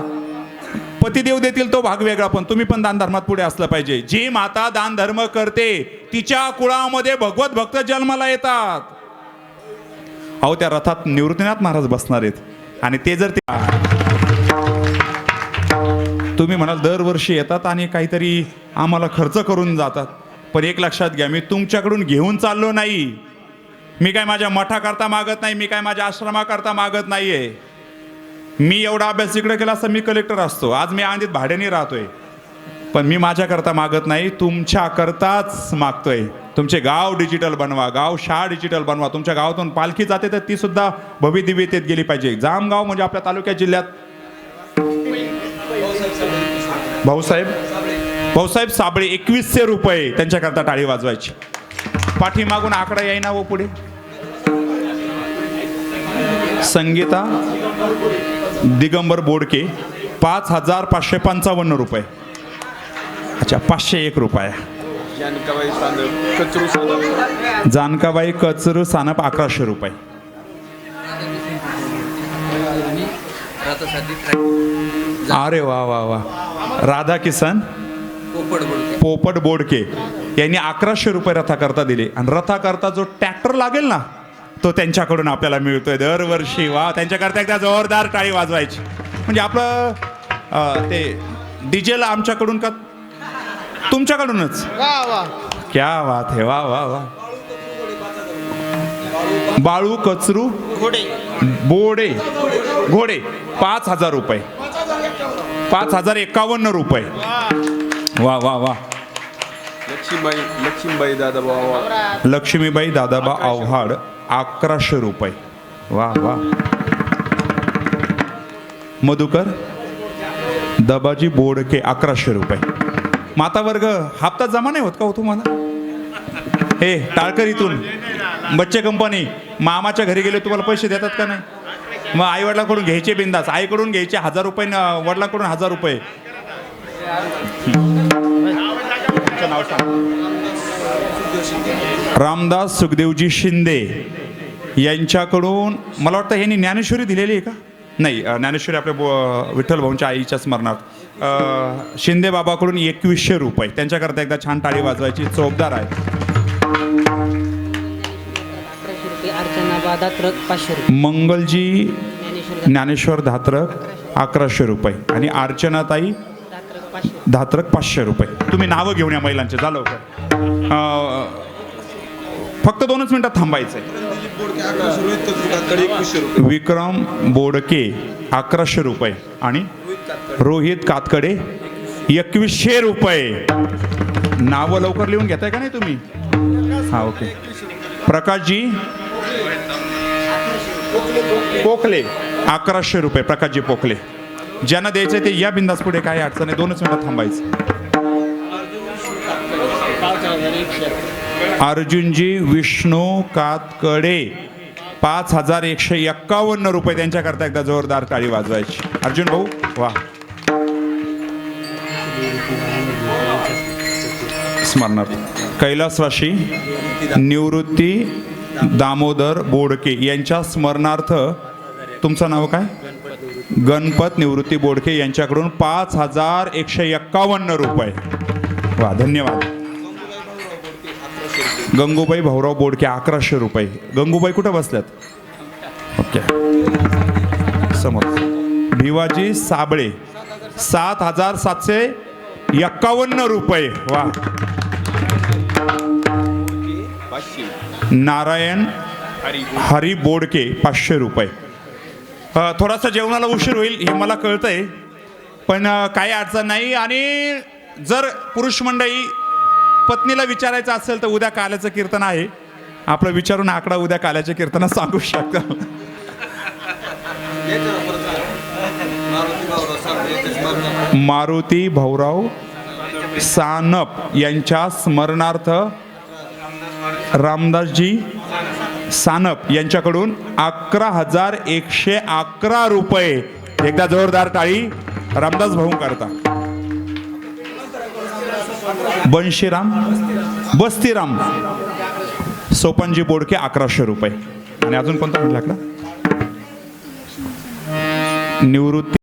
पतिदेव देतील तो भाग वेगळा, पण तुम्ही पण दान धर्मात पुढे असलं पाहिजे. जी माता दान धर्म करते तिच्या कुळामध्ये भगवत भक्त जन्माला येतात. अहो, त्या रथात निवृत्तीनाथ महाराज बसणार आहेत आणि ते जर तुम्ही म्हणाल दरवर्षी येतात आणि काहीतरी आम्हाला खर्च करून जातात, पण एक लक्षात घ्या, मी तुमच्याकडून घेऊन चाललो नाही. मी काय माझ्या मठाकरता मागत नाही, मी काय माझ्या आश्रमाकरता मागत नाहीये. मी एवढा अभ्यास इकडे केला असता मी कलेक्टर असतो. आज मी आंधीत भाड्याने राहतोय, पण मी माझ्याकरता मागत नाही, तुमच्याकरताच मागतोय. तुमचे गाव डिजिटल बनवा, गाव शाळा डिजिटल बनवा. तुमच्या गावातून पालखी जाते तर ती सुद्धा भव्य दिव्यतेत गेली पाहिजे. जामगाव म्हणजे आपल्या तालुक्यात जिल्ह्यात भाऊसाहेब साबळे 2100 रुपये त्यांच्याकरता टाळी वाजवायची. पाठीमागून आकडा येईना व पुढे. संगीता दिगंबर बोडके 5555 रुपये. अच्छा 501 रुपये. जानकाबाई कचरू सानप 1100 रुपये. अरे वा वा वा. राधा किसन पोपट बोडके यांनी 1100 रुपये रथाकरता दिले. आणि रथाकरता जो ट्रॅक्टर लागेल ना तो त्यांच्याकडून आपल्याला मिळतोय दरवर्षी. वा, त्यांच्याकरता एकदा जोरदार टाळी वाजवायची. म्हणजे आपलं ते डीजेला आमच्याकडून का तुमच्याकडूनच. क्या बात है. वा वा वा. बाळू कचरू बोडे घोडे 5000 रुपये. 5051 रुपये. वा वा वा. लक्ष्मीबाई दादाबा आव्हाड 1100 रुपये. वा वा. मधुकर दबाजी बोडके 1100 रुपये. माता वर्ग हप्ता जमा नाही होत का हो तुम्हाला? हे टाळकर इथून बच्चे कंपनी मामाच्या घरी गेले तुम्हाला पैसे देतात का नाही? मग आई वडिलांकडून घ्यायचे बिंदास. आईकडून घ्यायचे 1000 रुपये, वडिलांकडून 1000 रुपये. रामदास सुखदेवजी शिंदे यांच्याकडून मला वाटतं यांनी ज्ञानेश्वरी दिलेली आहे का? नाही, ज्ञानेश्वरी आपल्या विठ्ठल भाऊंच्या आईच्या स्मरणार्थ शिंदे बाबाकडून 2100 रुपये. त्यांच्याकरता एकदा छान टाळी वाजवायची. चोपदार आहे. मंगलजी ज्ञानेश्वर धात्रक 1100 रुपये. आणि अर्चनाताई धात्रक 500 रुपये. तुम्ही नावं घेऊन या महिलांचे. झालं लवकर. फक्त 2च मिनिटात थांबायचंय. विक्रम बोडके 1100 रुपये. आणि रोहित कातकडे 2100 रुपये. नावं लवकर लिहून घेताय का नाही तुम्ही? हा, ओके. प्रकाशजी पोखले 1100 रुपये. प्रकाशजी पोखले. ज्यांना द्यायचं ते या बिंदास पुढे. काही अडचण आहे. 2च मिनिटात थांबायचं. अर्जुनजी विष्णू कातकडे 5151 रुपये. त्यांच्याकरता एकदा जोरदार टाळी वाजवायची. अर्जुन भाऊ वा. स्मरणार्थ कैलासवासी निवृत्ती दामोदर बोडके यांच्या स्मरणार्थ तुमचं नाव काय? गणपत निवृत्ती बोडके यांच्याकडून 5151 रुपये. वा, धन्यवाद. गंगूबाई भाऊराव बोडके 1100 रुपये. गंगूबाई कुठं बसल्यात? ओके, समोर. भिवाजी साबळे 7751 रुपये. वा. नारायण हरी बोडके 500 रुपये. थोडासा जेवणाला उशीर होईल हे मला कळतंय, पण काही अडचण नाही. आणि जर पुरुष मंडळी पत्नीला विचारायचं असेल तर उद्या काल्याचं कीर्तन आहे. आपलं विचारून आकडा उद्या काल्याच्या कीर्तनात सांगू शकता. मारुती भाऊराव सानप यांच्या स्मरणार्थ रामदासजी सानप यांच्याकडून 11,111 रुपये. एकदा जोरदार टाळी रामदास भाऊ करता. बनशीराम बस्तीराम सोपानजी बोडके 1100 रुपये. आणि अजून कोणता म्हटलं? निवृत्ती